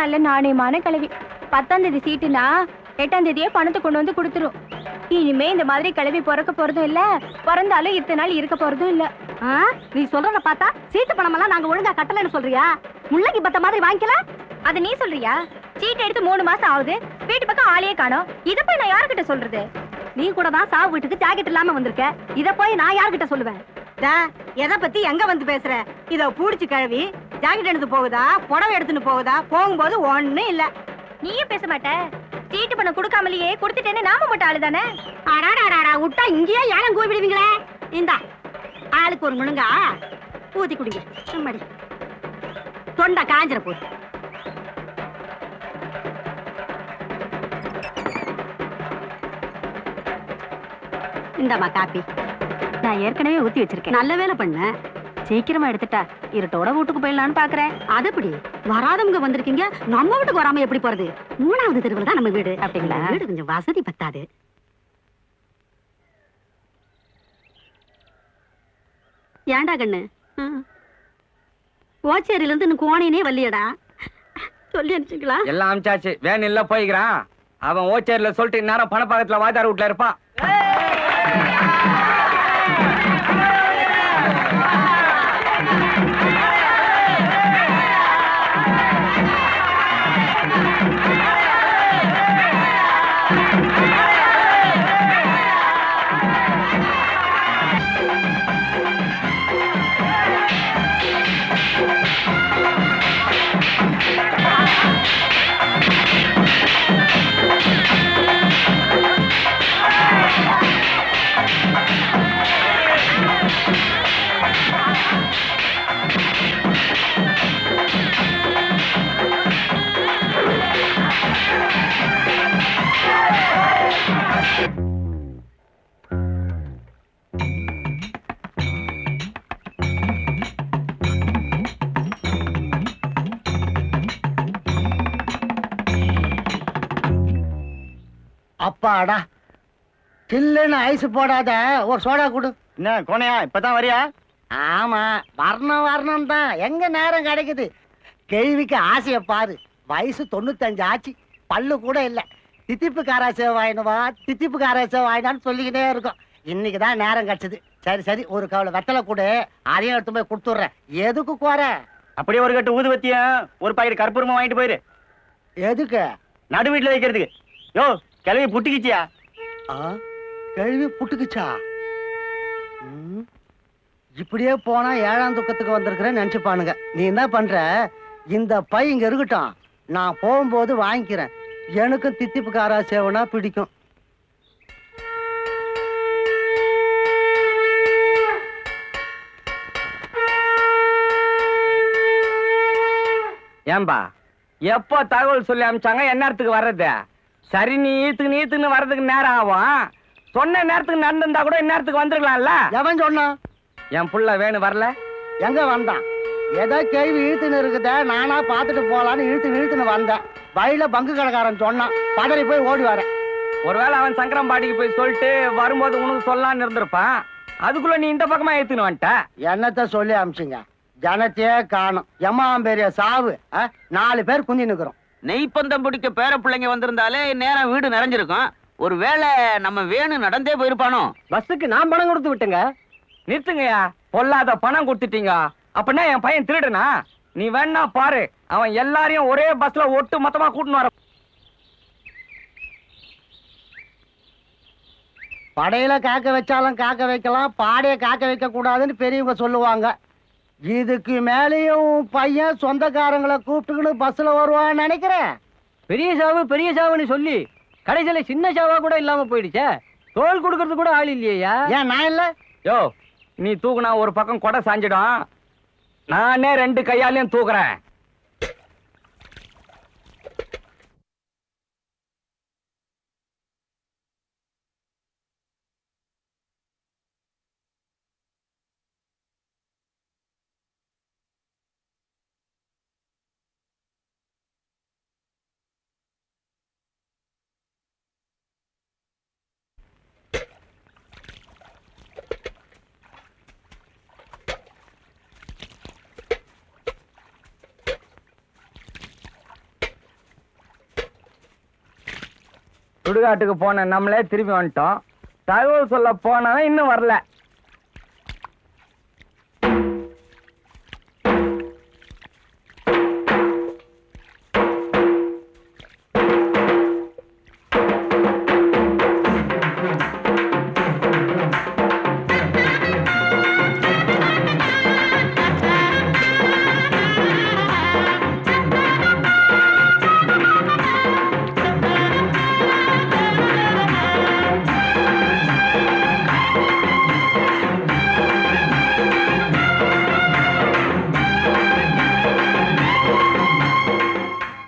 நல்ல நாணயமான கிளவி. 10ஆம் தேதி சீட்டுனா 8ஆம் தேதியே பணத்தை கொண்டு வந்து கொடுத்துரும். இனிமே இந்த மாதிரி கிளவி பிறக்க போறதும் இல்ல, பிறந்தாலும் இத்தனை நாள் இருக்க போறதும் இல்ல. நீ சொல்றத பார்த்தா சீட்டு பணம் எல்லாம் நாங்க ஒழுங்கா கட்டலன்னு சொல்றியா? முள்ளங்கி பத்த மாதிரி வாங்கிக்கலாம். அத நீ சொல்றியா? சீட் எடுத்து 3 மாசம் ஆகுது, வீட்டு பக்கம் ஆளையே காணோம். இத போய் நான் யார்கிட்ட சொல்றது? நீ கூட தான் சாவு வீட்டுக்கு ஜாக்கெட் இல்லாம வந்திருக்க. இத போய் நான் யார்கிட்ட சொல்லுவேன்? எதை பத்தி எங்க வந்து பேசுற? இத பூடிச்சு கழுவி ஜாக்கெட் எடுத்து போகுதா, புடவை எடுத்துன்னு போகுதா? போகும்போது ஒண்ணு இல்ல. நீயும் பேச மாட்ட. சீட்டு பணம் கொடுக்காமலேயே கொடுத்துட்டேன்னு நாம மட்டும் ஆளுதானே. அடாடாடா விட்டா இங்கேயே ஏலம் கூவி விடுவீங்களே. இந்தா ஆளுக்கு ஒரு முழுங்கா ஊத்தி குடிங்க. சும்மாடி தொண்டை காஞ்சிர போகுது. இந்தாமா காப்பி. நான் ஏற்கனவே ஊத்தி வச்சிருக்கேன். நல்ல வேலை பண்ண, சீக்கிரமா எடுத்துட்டா. இருட்டோட வீட்டுக்கு போயிடலான்னு பாக்குறேன். அது எப்படி? வராதவங்க வந்திருக்கீங்க, நம்ம வீட்டுக்கு வராம எப்படி போறது? 3வது தெருவுல தான் நம்ம வீடு. அப்படிங்களா? வீடு கொஞ்சம் வசதி பத்தாது. ஏண்டா கண்ணு, ஓச்சேரியில இருந்து இன்னும் கோணையனே வல்லியடா. சொல்லி அனுப்பிச்சுக்கலாம். எல்லாம் அமிச்சாச்சு. வேன் இல்ல போய்க்கிறான். அவன் ஓச்சேரியில சொல்லிட்டு நேரம் பணப்பாக்கத்துல வாஜார் வீட்டுல இருப்பான். அப்பாடா, சில்லுன்னு ஐஸ் போடாத ஒரு சோடா கொடு. என்ன கோணையா, இப்பதான் வரியா? ஆமா, வரணும் தான். எங்க நேரம் கிடைக்குது? கேள்விக்கு ஆசைய பாரு. வயசு 95 ஆச்சு, பல்லு கூட இல்ல. தித்திப்பு காராசேவை வாங்கினுவா, தித்திப்பு காராசேவை வாங்கினான்னு சொல்லிக்கிட்டே இருக்கும். இன்னைக்குதான் நேரம் கிடைச்சது. சரி சரி, ஒரு கவலை வெத்தலை கூட, அதையும் எடுத்து போய் கொடுத்துட்றேன். எதுக்கு குறை? அப்படியே ஒரு கட்டு ஊதுவத்தியும் ஒரு பாக்கெட் கற்பூரமா வாங்கிட்டு போயிரு. எதுக்கு? நடு வீட்டுல வைக்கிறதுக்கு. யோ கிளவி புட்டிக்கிச்சியா? கேள்வி புட்டுக்குச்சா? இப்படியே போனா 7ஆம் துக்கத்துக்கு வந்திருக்கிறேன்னு நினைச்சுப்பானுங்க. நீ என்ன பண்ற, இந்த பை இங்க இருக்கட்டும், நான் போகும்போது வாங்கிக்கிறேன். எனக்கும் தித்திப்பு காரா சேவனா பிடிக்கும். ஏன்பா எப்போ தகவல் சொல்லி அனுப்பிச்சாங்க என்ன நேரத்துக்கு வர்றது? சரி நீ ஈத்துக்குன்னு வர்றதுக்கு நேரம் ஆகும். சொன்ன நேரத்துக்கு நடந்திருந்தா கூட இந்நேரத்துக்கு வந்துருக்கலாம்ல. எவன் சொன்னான்? என் புள்ள வேணும் வரல. எங்க வந்தான்? ஏதோ கேள்வி இழுத்துன்னு இருக்குத, நானா பாத்துட்டு போலான்னு இழுத்துன்னு வந்தேன். வழியில பங்கு கடைக்காரன் சொன்னான், பதறி போய் ஓடி வரேன். ஒருவேளை அவன் சங்கரம்பாடிக்கு போய் சொல்லிட்டு வரும்போது உனக்கு சொல்லலான்னு இருந்திருப்பான். அதுக்குள்ள நீ இந்த பக்கமா ஏத்துன்னு வந்துட்ட. என்னத்த சொல்லி அமிச்சிங்க? ஜனத்தையே காணும். எம்மாம் பெரிய சாவு. 4 பேர் குந்தி நிக்கிறோம். நெய்ப்பந்தம் பிடிக்க பேர பிள்ளைங்க வந்திருந்தாலே நேரம் வீடு நிறைஞ்சிருக்கும். ஒருவேளை நம்ம வேணும் நடந்தே போயிருப்பானோ. பஸ்ஸுக்கு நான் பணம் கொடுத்து விட்டுங்க. நிறுத்துங்கய்யா, பொல்லாத பணம் கொடுத்துட்டீங்க. அப்படின்னா என் பையன் திருடுனா? நீ வேணா பாரு, அவன் எல்லாரையும் ஒரே பஸ்ல ஒட்டு மொத்தமா கூட்டின்னு வர. படையில காக்க வச்சாலும் காக்க வைக்கலாம், பாடைய காக்க வைக்க கூடாதுன்னு பெரியவங்க சொல்லுவாங்க. இதுக்கு மேலேயும் பையன் சொந்தக்காரங்களை கூப்பிட்டுக்கிட்டு பஸ்ல வருவான்னு நினைக்கிறேன். பெரிய சாவுன்னு சொல்லி கடைசியில சின்ன சாவா கூட இல்லாம போயிடுச்சே. தோல் கொடுக்கறது கூட ஆள் இல்லையா? ஏன் நான் இல்ல? யோ, நீ தூக்குனா ஒரு பக்கம் கொடை சாஞ்சிடும். நானே 2 கையாலையும் தூக்குறேன். சுடுகாட்டுக்கு போன நம்மளே திரும்பி வந்துட்டோம். தகவல் சொல்ல போனவன் இன்னும் வரல.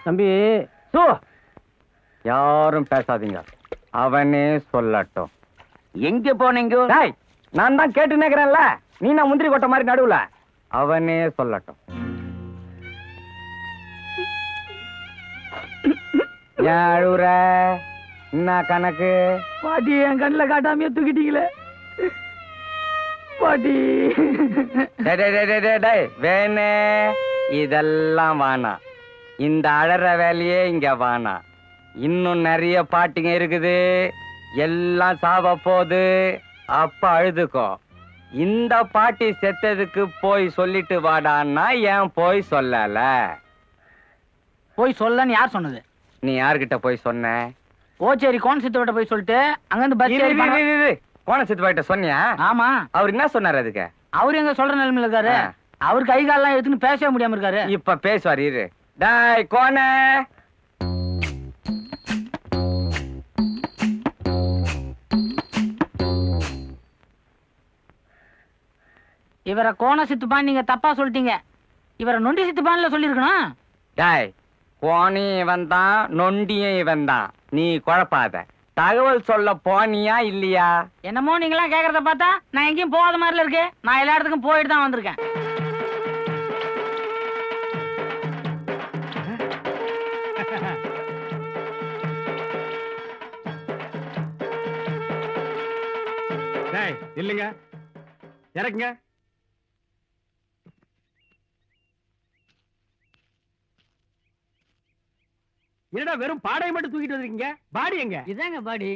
தம்பி, யாரும் பேசாதீங்க, அவனே சொல்லட்டும். எங்க போனீங்க? நான் தான் கேட்டு நிக்கிறேன்ல, நீ நான் முந்திரி கொட்ட மாதிரி நடுவுல. அவனே சொல்லட்டும். ஏன் அழுவுற? என்ன கணக்கு? பாட்டி என் கண்ணுல காட்டாமையே தூக்கிட்டீங்களே பாட்டி. வேணே, இதெல்லாம் வானா. இந்த அழற வேலையே இங்க வானா. இன்னும் நிறைய பாட்டிங்க இருக்குது, எல்லாம் சாவ போகுது. அப்ப அழுதுக்கோ. இந்த பாட்டி செத்ததுக்கு போய் சொல்லிட்டு வாடான்னா ஏன் போய் சொல்லல? போய் சொல்லன்னு யார் சொன்னது? நீ யார்கிட்ட போய் சொன்ன? ஓச்சேரி கோணசித்தோட போய் சொல்லிட்டு அங்கிருந்து கோணசித்து சொன்னியா? ஆமா. அவர் என்ன சொன்னாரு அதுக்கு? அவரு எங்க சொல்ற நிலைமையில இருக்காரு. அவரு கை காலெல்லாம் எடுத்துன்னு பேசவே முடியாம இருக்காரு. இப்ப பேசுவார் இரு. டாய் கோண, இவரை கோண சித்துப்பான் நீங்க தப்பா சொல்லிட்டீங்க. இவரை நொண்டி சித்துப்பான்ல சொல்லிருக்கணும். டாய், கோணியும் இவன் தான், நொண்டியும் இவன் தான். நீ குழப்பாத. தகவல் சொல்ல போனியா இல்லையா? என்னமோ நீங்களாம் கேக்குறத பார்த்தா நான் எங்கேயும் போகாத மாதிரில இருக்கு. நான் எல்லா இடத்துக்கும் போயிட்டு தான் வந்திருக்கேன். இல்லைங்க, இறக்குங்க. என்னடா வெறும் பாடையை மட்டும் தூக்கிட்டு வந்திருக்கீங்க? பாடி எங்க? இதாங்க பாடி.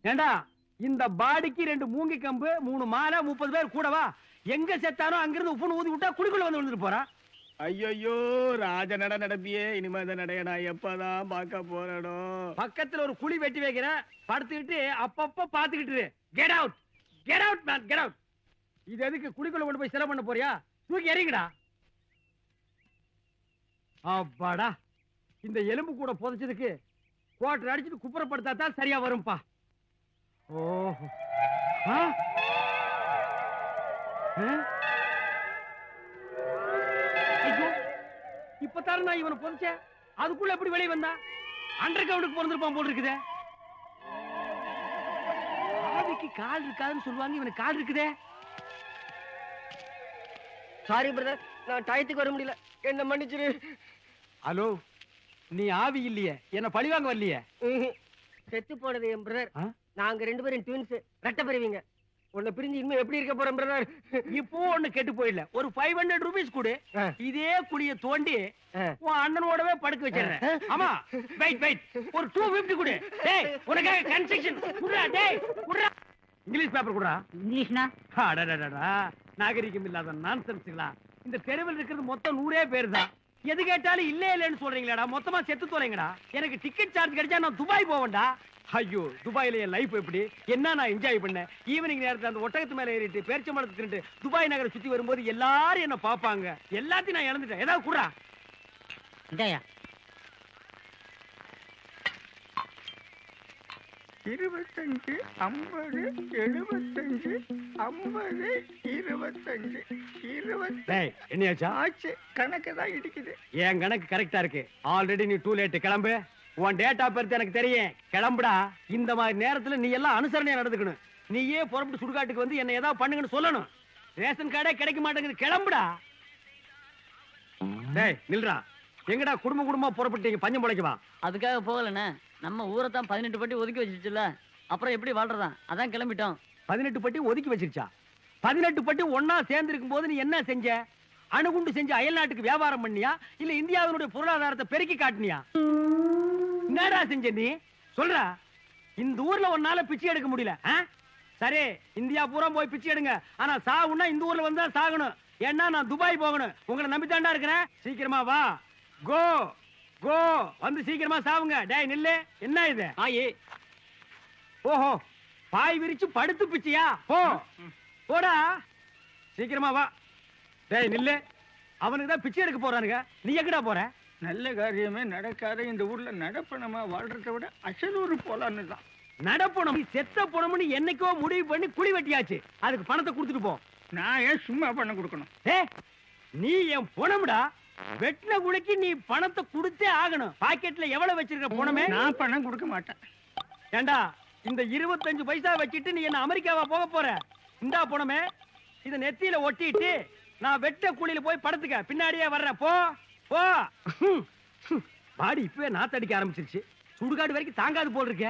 ஏண்டா, இந்த பாடிக்கு 2 மூங்கி கம்பு, 3 மாலை, 30 பேர் கூடவா? எங்க செத்தானோ அங்கிருந்து உப்புன்னு ஊதி விட்டா குடிக்குள்ள வந்து விழுந்துட்டு போறான். ஐயோ, ராஜ நட நடப்பியே. இனிமே இந்த நடைய நான் எப்பதான் பார்க்க போறேனோ? பக்கத்துல ஒரு குழி வெட்டி வைக்கிற, படுத்துக்கிட்டு அப்பப்ப பாத்துக்கிட்டு. Get out, get out man, get out. இது எதுக்கு குழிக்குள்ள கொண்டு போய் செலவு பண்ண போறியா? தூக்கி எறிங்கடா. அப்பாடா, இந்த எலும்பு கூட புதைச்சதுக்கு கோட்டர் அடிச்சுட்டு குப்புறப்படுத்தா தான் சரியா வரும்பா. ஓஹோ, இப்பதானே நான் இவனை புதைச்சேன். அதுக்குள்ள எப்படி வெளியே வந்தா? அண்டர் கிரவுண்டுக்கு பிறந்திருப்பான் போல் இருக்குதே. ஆவிக்கு கால் இருக்காதுன்னு சொல்லுவாங்க, இவனுக்கு கால் இருக்குதே. சாரி பிரதர், நான் டயத்துக்கு வர முடியல, என்ன மன்னிச்சிரு. ஹலோ, நீ ஆவி இல்லையே, என்ன பழிவாங்க வரலையே? செத்து போனது என் பிரதர். நாங்க 2 பேரும் ட்வின்ஸ், ரெட்டை பிரிவிங்க. உன்னை பிரிஞ்சு இனிமே எப்படி இருக்க போறேன் பிரதர்? இப்போ ஒண்ணு கெட்டு போயிடல, ஒரு 500 ரூபீஸ் கொடு, இதே குழிய தோண்டி உன் அண்ணனோடவே படுக்க வச்சிடுறேன். ஆமா, வெயிட் வெயிட், ஒரு 250 கொடு. டேய், உனக்காக கன்ஸ்ட்ரக்ஷன் குடுறா. டேய் குடுறா, இங்கிலீஷ் பேப்பர் குடுறா. இங்கிலீஷ்னா? அடடடடா, நாகரிகம் இல்லாத நான்சென்ஸ்களா. இந்த தெருவில் இருக்கிறது மொத்தம் 100 பேர் தான். எது கேட்டாலும் இல்ல இல்லன்னு சொல்றீங்களாடா, மொத்தமா செத்து தொலைங்கடா. எனக்கு டிக்கெட் சார்ஜ் கிடைச்சா நான் துபாய் போவேன்டா. ஐயோ, துபாயில என் லைஃப் எப்படி என்ன நான் என்ஜாய் பண்ணேன். ஈவினிங் நேரத்துல அந்த ஒட்டகத்து மேல ஏறிட்டு பேரிச்சம்பழத்துக்கு துபாய் நகரை சுத்தி வரும்போது எல்லாரும் என்ன பாப்பாங்க. எல்லாத்தையும் நான் இழந்துட்டேன். ஏதாவது குடுறா. இந்தாயா 25 50 75 50 25 20. டேய், என்னையாச்சா? ஆச்சு, கணக்கு தான் இடிக்குது. என் கணக்கு கரெக்டா இருக்கு. ஆல்ரெடி நீ டூ லேட், கிளம்பு. உன் டேட் ஆஃப் பர்த் எனக்கு தெரியும், கிளம்புடா. இந்த மாதிரி நேரத்துல நீ எல்லாம் அனுசரணையா நடந்துக்கணும். நீயே புறப்பட்டு சுடுகாட்டுக்கு வந்து என்ன ஏதாவது பண்ணுங்கன்னு சொல்லணும். ரேஷன் கார்டே கிடைக்க மாட்டேங்குது, கிளம்புடா. டேய் நில்றா, எங்கடா குடும்பமா புறப்பட்டீங்க பஞ்சம் பிழைக்கவா? அதுக்காக போகலண்ணே, நம்ம ஊரை தான் 18 பட்டி ஒதுக்கி வச்சிருச்சுல, அப்புறம் எப்படி வாழ்றதா, அதான் கிளம்பிட்டோம். 18 பட்டி ஒதுக்கி வச்சிருச்சா? 18 பட்டி ஒன்னா சேர்ந்து இருக்கும் போது நீ என்ன செஞ்ச? அணுகுண்டு செஞ்சு அயல் நாட்டுக்கு வியாபாரம் பண்ணியா, இல்ல இந்தியாவினுடைய பொருளாதாரத்தை பெருக்கி காட்டினியா? என்னடா செஞ்ச நீ சொல்றா? இந்த ஊர்ல ஒன்னால பிச்சை எடுக்க முடியல. சரி, இந்தியா பூரா போய் பிச்சை எடுங்க, ஆனா சாவுன்னா இந்த ஊர்ல வந்தா சாகணும். ஏன்னா நான் துபாய் போகணும். உங்களை நம்பித்தாண்டா இருக்கிறேன். சீக்கிரமா வா. கோ கோ, வந்து சீக்கிரமா சாவுங்க. டேய் நில்லு, என்ன இது? ஆயி, ஓஹோ, பாய் விரிச்சு படுத்து பிச்சையா? போ போடா, சீக்கிரமா வா. டேய் நில்லு, அவனுக்கு தான் பிச்சை எடுக்க போறானுங்க, நீ எங்கடா போற? நல்ல காரியமே நடக்காத இந்த ஊர்ல நடப்பணமா வாழ்றதை விட அசலூர் போலான்னு தான். நடப்பணம் செத்த பணம்னு என்னைக்கோ முடிவு பண்ணி குழி வெட்டியாச்சு. அதுக்கு பணத்தை கொடுத்துட்டு போ. நான் ஏன் சும்மா பண்ண கொடுக்கணும்? நீ என் பணம்டா. வெட்டின குழிக்கு நீ பணத்தை கொடுத்தே ஆகணும். பாக்கெட்ல எவ்வளவு வச்சிருக்க பணமே? நான் பணம் கொடுக்க மாட்டேன். ஏண்டா, இந்த 25 பைசா வச்சிட்டு நீ என்ன அமெரிக்காவா போக போற? இந்தா பணமே, இத நெத்தியில ஒட்டிட்டு நான் வெட்ட குழியில போய் படுத்துக்க, பின்னாடியே வர்றேன். போ போ. பாடி இப்பவே நாத்தடிக்க ஆரம்பிச்சிருச்சு. சுடுகாடு வரைக்கும் தாங்காது போல் இருக்க.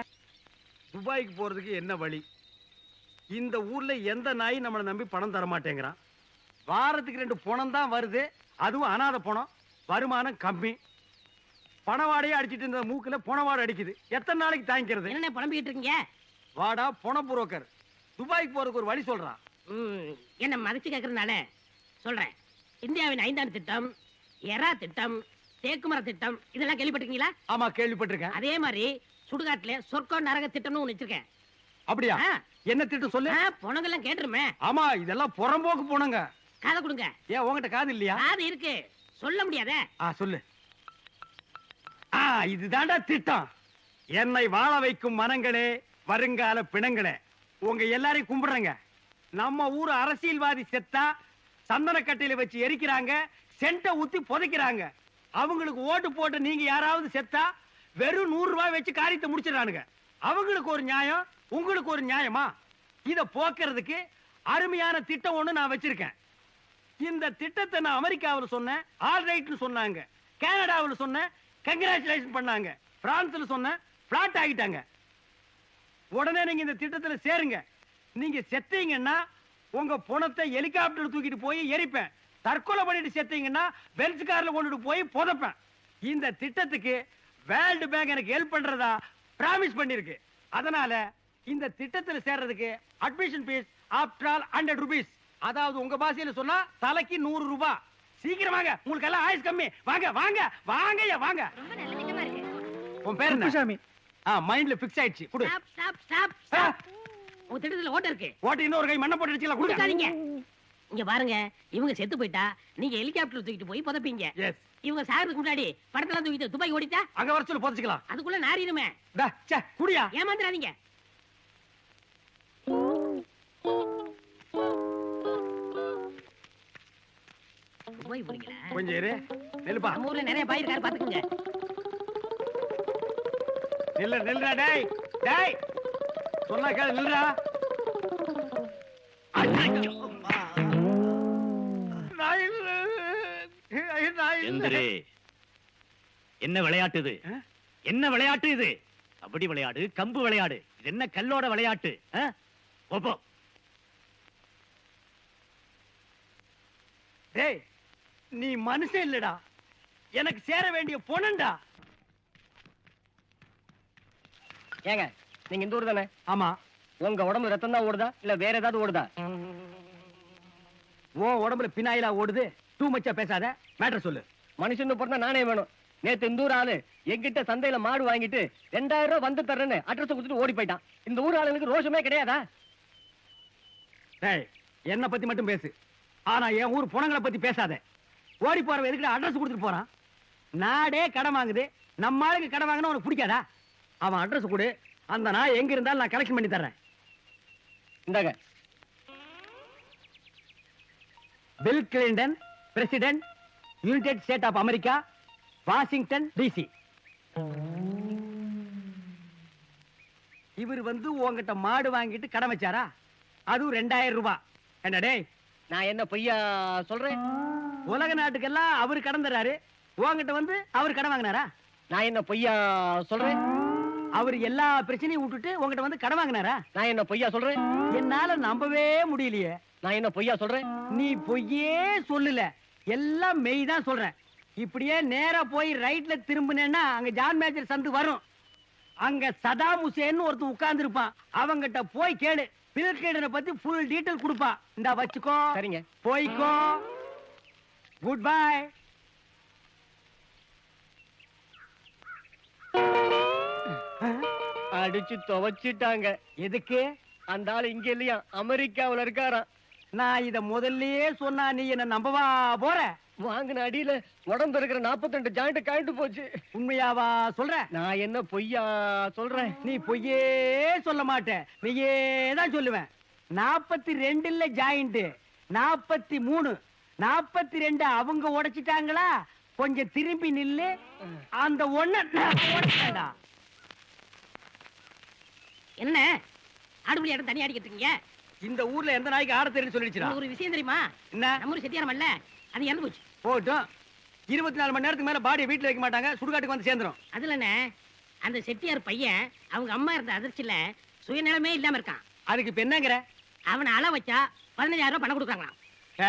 துபாய்க்கு போறதுக்கு என்ன வழி? இந்த ஊர்ல எந்த நாய் நம்மளை நம்பி பணம் தர மாட்டேங்கிறான். வாரத்துக்கு 2 பணம் தான் வருது, அதுவும் அனாத பணம். வருமானம் கம்மி. பணவாடையே அடிச்சிட்டு இருந்த மூக்குல பணவாடை அடிக்குது. எத்தனை நாளைக்கு தாங்கிக்கிறது? என்ன புலம்பிக்கிட்டு இருக்கீங்க? வாடா பண புரோக்கர், துபாய்க்கு போறதுக்கு ஒரு வழி சொல்றான். என்ன மதிச்சு கேட்கறதுனால சொல்றேன். இந்தியாவின் 5ஆம் திட்டம், எரா திட்டம், தேக்குமர திட்டம், இதெல்லாம் கேள்விப்பட்டிருக்கீங்களா? ஆமா, கேள்விப்பட்டிருக்கேன். அதே மாதிரி சுடுகாட்டுல சொர்க்கம் நரக திட்டம்னு ஒண்ணு வச்சிருக்கேன். அப்படியா? என்ன திட்டம் சொல்லு. பொணங்கெல்லாம் கேட்டுருமே. ஆமா, இதெல்லாம் புறம்போக்கு போனங்க. காதை கொடுங்க. ஏன் உங்ககிட்ட காது இல்லையா? காது இருக்கு, சொல்ல முடியாத. சொல்லு. இதுதான்டா திட்டம். என்னை வாழ வைக்கும் மனங்களே, வருங்கால பிணங்களே, உங்க எல்லாரையும் கும்பிடுறேங்க. நம்ம ஊர் அரசியல்வாதி செத்தா சந்தனக்கட்டையில வச்சு எரிக்கிறாங்க, சென்ட ஊத்தி புதைக்கிறாங்க. அவங்களுக்கு ஓட்டு போட்டு நீங்க யாராவது செத்தா வெறும் 100 ரூபாய் வச்சு காரியத்தை முடிச்சிடறானுங்க. அவங்களுக்கு ஒரு நியாயம், உங்களுக்கு ஒரு நியாயமா? இத போக்குறதுக்கு அருமையான திட்டம் ஒண்ணு நான் வச்சிருக்கேன். இந்த திட்டத்தை நான் அமெரிக்காவில் சொன்னேன், ஆல் ரைட்னு சொன்னாங்க. கனடாவில் சொன்னேன், கங்க்ராச்சுலேஷன் பண்ணாங்க. பிரான்ஸ்ல சொன்னேன், பிளாட் ஆகிட்டாங்க. உடனே நீங்க இந்த திட்டத்துல சேருங்க. நீங்க செத்தீங்கன்னா உங்க பணத்தை ஹெலிகாப்டர் தூக்கிட்டு போய் எரிப்பேன். தற்கொலை பண்ணிட்டு செத்தீங்கன்னா பென்ஸ் கார்ல கொண்டுட்டு போய் புதைப்பேன். இந்த திட்டத்துக்கு வேர்ல்டு பேங்க் எனக்கு ஹெல்ப் பண்றதா பிராமிஸ் பண்ணிருக்கு. அதனால இந்த திட்டத்துல சேர்றதுக்கு admission fees after all 100 rupees. அதாவது உங்க பாஷையில சொன்னா தலைக்கு 100 ரூபாய். சீக்கிரமாங்க, உங்களுக்கு எல்லாம் ஆயுஸ் கம்மி. வாங்க வாங்க வாங்க வாங்க. ரொம்ப நல்ல திட்டமா இருக்கு. உன் பேர் என்ன? சாமி. மைண்ட்ல ஃபிக்ஸ் ஆயிடுச்சு. குடு. ஸ்டாப். உங்க திட்டத்துல ஓட்ட இருக்கு. ஓட்ட இன்னொரு கை மண்ணை போட்டு அடிச்சலாம். கொடுக்காதீங்க. இங்க பாருங்க, இவங்க செத்து போயிட்டா நீங்க ஹெலிகாப்டர் தூக்கிட்டு போய் புதைப்பீங்க. இவங்க சாகிறதுக்கு முன்னாடி படத்தெல்லாம் தூக்கிட்டு துபாய் ஓடிட்டா அங்க வர சொல்லி புதைச்சுக்கலாம். அதுக்குள்ள நாரிடுமே. குடியா? ஏமாந்துடாதீங்க. துபாய் போறீங்களா? கொஞ்சம் இரு. நெல்லுப்பா. நம்ம ஊர்ல நிறைய பாய் இருக்காரு பாத்துக்கங்க. நில்லுடா டேய். டேய். சொன்னா கேளு நில்லுடா. எந்திரே. என்ன விளையாட்டு இது? என்ன விளையாட்டு இது? கபடி விளையாடு, கம்பு விளையாடு. இது என்ன கல்லோட விளையாட்டு? போ. டேய், நீ மனுஷன் இல்லடா, எனக்கு சேர வேண்டிய பொணண்டா. ஏங்க நீங்க இந்த ஊர் தானே? ஆமா. உங்க உடம்புல ரத்தம் தான் ஓடுதா இல்ல வேற ஏதாவது ஓடுதா? உன் உடம்புல பினாயிலா ஓடுது. டூ மச்சா பேசாத, மேட்டர் சொல்லு. மனுஷன் பிறந்தா நானே வேணும். நேத்து இந்த ஊர் ஆளு எங்கிட்ட சந்தையில மாடு வாங்கிட்டு 2000 ரூபாய் வந்து தர்றேன்னு அட்ரஸ் கொடுத்துட்டு ஓடி போயிட்டான். இந்த ஊர் ஆளுங்களுக்கு ரோஷமே கிடையாதா? டேய், என்ன பத்தி மட்டும் பேசு, ஆனா என் ஊர் பொணங்களை பத்தி பேசாத. ஓடி போறவன் எதுக்கு அட்ரஸ் கொடுத்துட்டு போறான்? நாடே கடன் வாங்குது, நம்ம ஆளுக்கு கடன் வாங்கினா உனக்கு பிடிக்காதா? அவன் அட்ரஸ் கொடு, அந்த நாய் எங்க இருந்தாலும் நான் கலெக்ஷன் பண்ணி தர்றேன். இந்தாங்க. Bill Clinton, president, United State of America, Washington DC. இவர் வந்து உங்ககிட்ட மாடு வாங்கிட்டு கடன் வச்சாரா? அதுவும் 2000 ரூபாய். என்ன டேய், நான் என்ன பொய்யா சொல்றேன்? உலக நாட்டுக்கெல்லாம் அவரு கடன் தர்றாரு, உங்ககிட்ட வந்து அவர் கடன் வாங்கினாரா? நான் என்ன பொய்யா சொல்றேன்? அவர் எல்லா பிரச்சனையும் விட்டுட்டு உங்ககிட்ட வந்து கடன் வாங்கினாரா? நான் என்ன பொய்யா சொல்றேன்? என்னால நம்பவே முடியலையே. நான் என்ன பொய்யா சொல்றேன்? நீ பொய்யே சொல்லல, எல்லாம் மெய் தான் சொல்றேன். இப்படியே நேரா போய் ரைட்ல திரும்பினேன்னா அங்க ஜான் மேஜர் சந்து வரும். அங்க சதாம் ஹுசேன் ஒருத்தன் உட்கார்ந்து இருப்பான். அவங்கிட்ட போய் கேளு, பில் கிளின்டனை பத்தி ஃபுல் டீடைல் கொடுப்பான். இந்தா வச்சுக்கோ. சரிங்க. போய்க்கோ. Goodbye. அடிச்சு துவைச்சிட்டாங்க. எதுக்கு? அந்த ஆளு இங்க இல்லையா, அமெரிக்காவுல இருக்காராம். நான் இத முதல்லயே சொன்னா நீ என்ன நம்பவா போற? வாங்கின அடியில உடம்பு இருக்கிற 42 ஜாயிண்ட் கழண்டு போச்சு. உண்மையாவா சொல்ற? நான் என்ன பொய்யா சொல்றேன்? நீ பொய்யே சொல்ல மாட்ட, நீயே தான் சொல்லுவேன். 42 இல்ல ஜாயிண்ட், 43. 42 அவங்க உடைச்சிட்டாங்களா? கொஞ்சம் திரும்பி நில்லு, அந்த ஒண்ண உடைச்சேன்டா. என்ன ஆடுபுலி இடம் தனியா அடிக்கிட்டு இருக்கீங்க? இந்த ஊர்ல எந்த நாய்க்கு ஆட தெரியும் சொல்லிடுச்சுடா. ஒரு விஷயம் தெரியுமா? என்ன? நம்ம ஊர் செட்டியாரம் இல்ல, அது இறந்து போச்சு. போட்டும், 24 மணி நேரத்துக்கு மேல பாடியை வீட்டுல வைக்க மாட்டாங்க, சுடுகாட்டுக்கு வந்து சேர்ந்துரும். அதுல என்ன, அந்த செட்டியார் பையன் அவங்க அம்மா இருந்த அதிர்ச்சியில சுயநலமே இல்லாம இருக்கான். அதுக்கு இப்ப என்னங்கிற? அவனை அள வச்சா 15000 ரூபாய் பணம் கொடுக்குறாங்களாம்.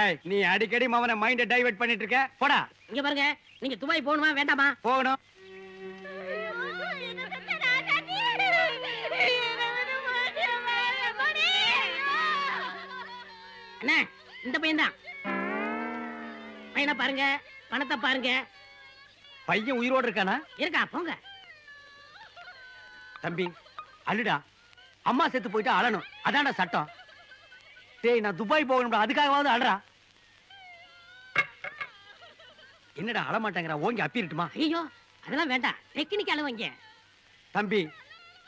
ஏய், நீ அடிக்கடி மவனை மைண்ட டைவர்ட் பண்ணிட்டு இருக்க. போடா. இங்க பாருங்க, நீங்க துபாய் போகணுமா வேண்டாமா? போகணும். என்ன, இந்த பையன் தான். பையனை பாருங்க, பணத்தை பாருங்க. பையன் உயிரோடு இருக்கானா? இருக்கா, போங்க. தம்பி அழுடா, அம்மா செத்து போயிட்டா அழணும், அதான்டா சட்டம். டேய், நான் துபாய் போகணும்டா, அதுக்காகவாவது அழறா. என்னடா அழ மாட்டேங்கிற? ஓங்கி அப்பிரட்டுமா? ஐயோ, அதெல்லாம் வேண்டாம், டெக்னிக் அளவங்க. தம்பி,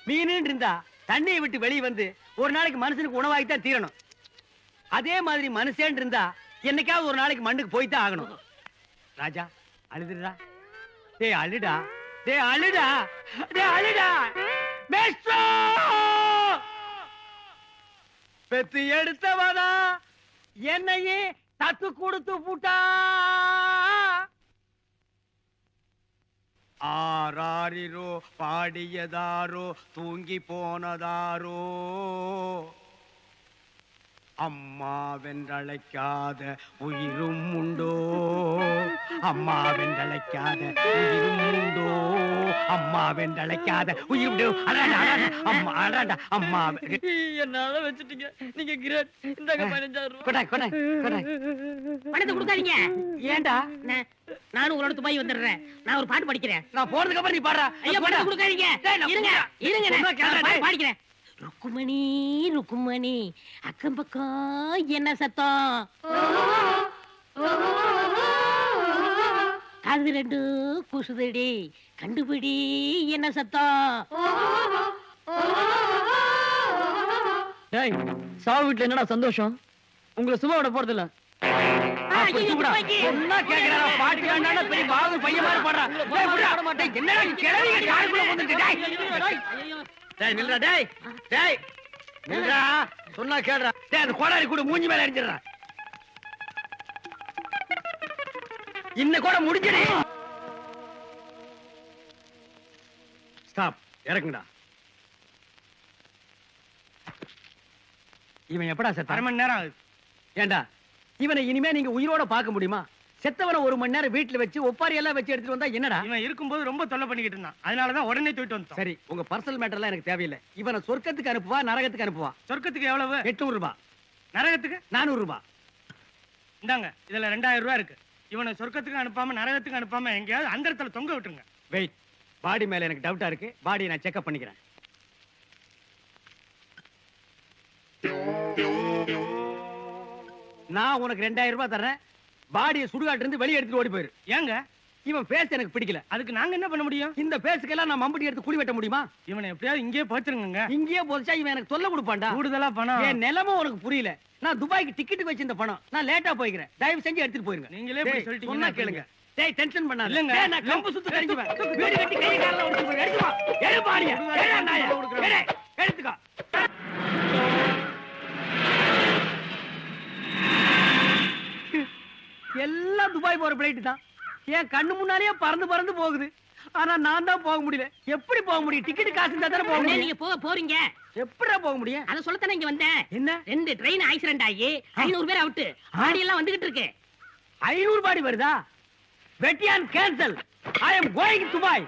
மீன் இருந்தா தண்ணியை விட்டு வெளியே வந்து ஒரு நாளைக்கு மனுஷனுக்கு உணவாகித்தான் தீரணும். அதே மாதிரி மனுஷன் இருந்தா என்னைக்காவது ஒரு நாளைக்கு மண்ணுக்கு போய்தான் ஆகணும். ராஜா அழுதுடா. டேய் அழுடா, டேய் அழுடா, டேய் அழுடா. மேஸ்ட்ரோ, பெத்து எடுத்தவனா என்னையே தத்து கொடுத்து புட்டா. ஆராரிரோ பாடியதாரோ, தூங்கி போனதாரோ, அம்மா வென்றழைக்காத உயிரும் உண்டோ, அம்மா வென்றழைக்காத உயிரும் உண்டோ, அம்மா வென்றழைக்காத உயிர் உண்டோ. அம்மா அடாடா, அம்மா என்னால வச்சுட்டீங்க, நீங்க கிரேட். இந்தாங்க 15000 ரூபாய். கொடை கொடை கொடை. பணத்தை கொடுக்காதீங்க. ஏண்டா? நானும் உங்களோட துபாய் வந்துடுறேன். நான் ஒரு பாட்டு படிக்கிறேன். நான் போறதுக்கு அப்புறம் நீ பாடுறா. ஐயா, பணத்தை கொடுக்காதீங்க. இருங்க இருங்க, நான் பாட்டு பாடிக்கிறேன். ருக்குமணி ருக்குமணி, அக்கம் பக்கம் என்ன சத்தம்? அது ரெண்டு குசுதடி, கண்டுபிடி என்ன சத்தம்? டேய், சாவு வீட்டுல என்னடா சந்தோஷம்? உங்களை சும்மா விட போறது இல்ல. அப்படி தூக்குடா. சொன்னா கேக்குறாரா? பாட்டு வேண்டாம்னா பெரிய பாகூர் பையன் மாதிரி பாடுறான். டேய், விட்றா. டேய், என்னடா நீ கிழவிங்க காருக்குள்ள வந்துட்டு, டேய். டேய், நில்றா, டேய். டேய், நில்றா. சொன்னா கேளுடா. டேய், அந்த கோடாரி கூட மூஞ்சி மேல அடிச்சிடுறா. இன்ன கூட முடிஞ்சிடு. ஸ்டாப். இறக்குங்கடா. இவன் எப்படா செத்த? 1/2 மணி நேரம் ஆகுது. ஏண்டா இவனை இனிமே நீங்க உயிரோட பார்க்க முடியுமா? செத்தவனை 1 மணி நேரம் வீட்டுல வச்சு ஒப்பாரி எல்லாம் வச்சு எடுத்துட்டு வந்தா என்னடா? இவன் இருக்கும்போது ரொம்ப தொல்லை பண்ணிக்கிட்டு இருந்தான். அதனாலதான் உடனே தூக்கிட்டு வந்தோம். சரி, உங்க பர்சனல் மேட்டர் எல்லாம் எனக்கு தேவையில்லை. இவனை சொர்க்கத்துக்கு அனுப்புவா, நரகத்துக்கு அனுப்புவா? சொர்க்கத்துக்கு எவ்வளவு? 800 ரூபாய். நரகத்துக்கு 400 ரூபாய். இந்தாங்க, இதுல 2000 ரூபாய் இருக்கு. இவனை சொர்க்கத்துக்கு அனுப்பாம நரகத்துக்கு அனுப்பாம எங்கேயாவது அந்த இடத்துல தொங்க விட்டுருங்க. வெயிட், பாடி மேல எனக்கு டவுட்டா இருக்கு. பாடியை நான் செக்அப் பண்ணிக்கிறேன். நான் உனக்கு 2000 ரூபாய் தர்றேன். பாடியை சுடுகாட்டு இருந்து வெளியே எடுத்துட்டு ஓடி போயிரு. ஏங்க இவன் பேச எனக்கு பிடிக்கல. அதுக்கு நாங்க என்ன பண்ண முடியும்? இந்த பேசுக்கெல்லாம் நான் மம்பட்டி எடுத்து குழி வெட்ட முடியுமா? இவனை எப்படியாவது இங்கேயே போச்சிருங்க. இங்கேயே போச்சா இவன் எனக்கு தொல்லை கொடுப்பான்டா. கூடுதலா பணம். என் நிலைமை உனக்கு புரியல. நான் துபாய்க்கு டிக்கெட் வச்சிருந்த பணம். நான் லேட்டா போய்க்கிறேன். தயவு செஞ்சு எடுத்துட்டு போயிருங்க. நீங்களே இப்படி டேய், சொல்லிட்டீங்க. சொன்னா கேளுங்க. டேய், டென்ஷன் பண்ணாத. இல்லங்க. டேய், நான் கம்பு சுத்து கடிச்சுவேன். வீடு கட்டி கை கால்ல உடைச்சு போய் எடுத்து வா. எடு பாடிய. ஏடா நாயா. ஏடே, எடுத்துக்கோ. எல்லாம் துபாய் போற பிளைட் தான். என் கண்ணு முன்னாலேயே பறந்து பறந்து போகுது. ஆனா நான் தான் போக முடியல. எப்படி போக முடியும்? டிக்கெட் காசு இருந்தா தானே போக முடியும். நீங்க போறீங்க. எப்படிடா போக முடியும்? அத சொல்லத்தானே இங்க வந்தேன். என்ன? 2 ட்ரெயின் ஆக்சிடென்ட் ஆகி 500 பேர் அவுட். ஆடி எல்லாம் வந்துகிட்டு இருக்கு. 500 பாடி வருதா? வெட்டியான் cancel. I am going Dubai.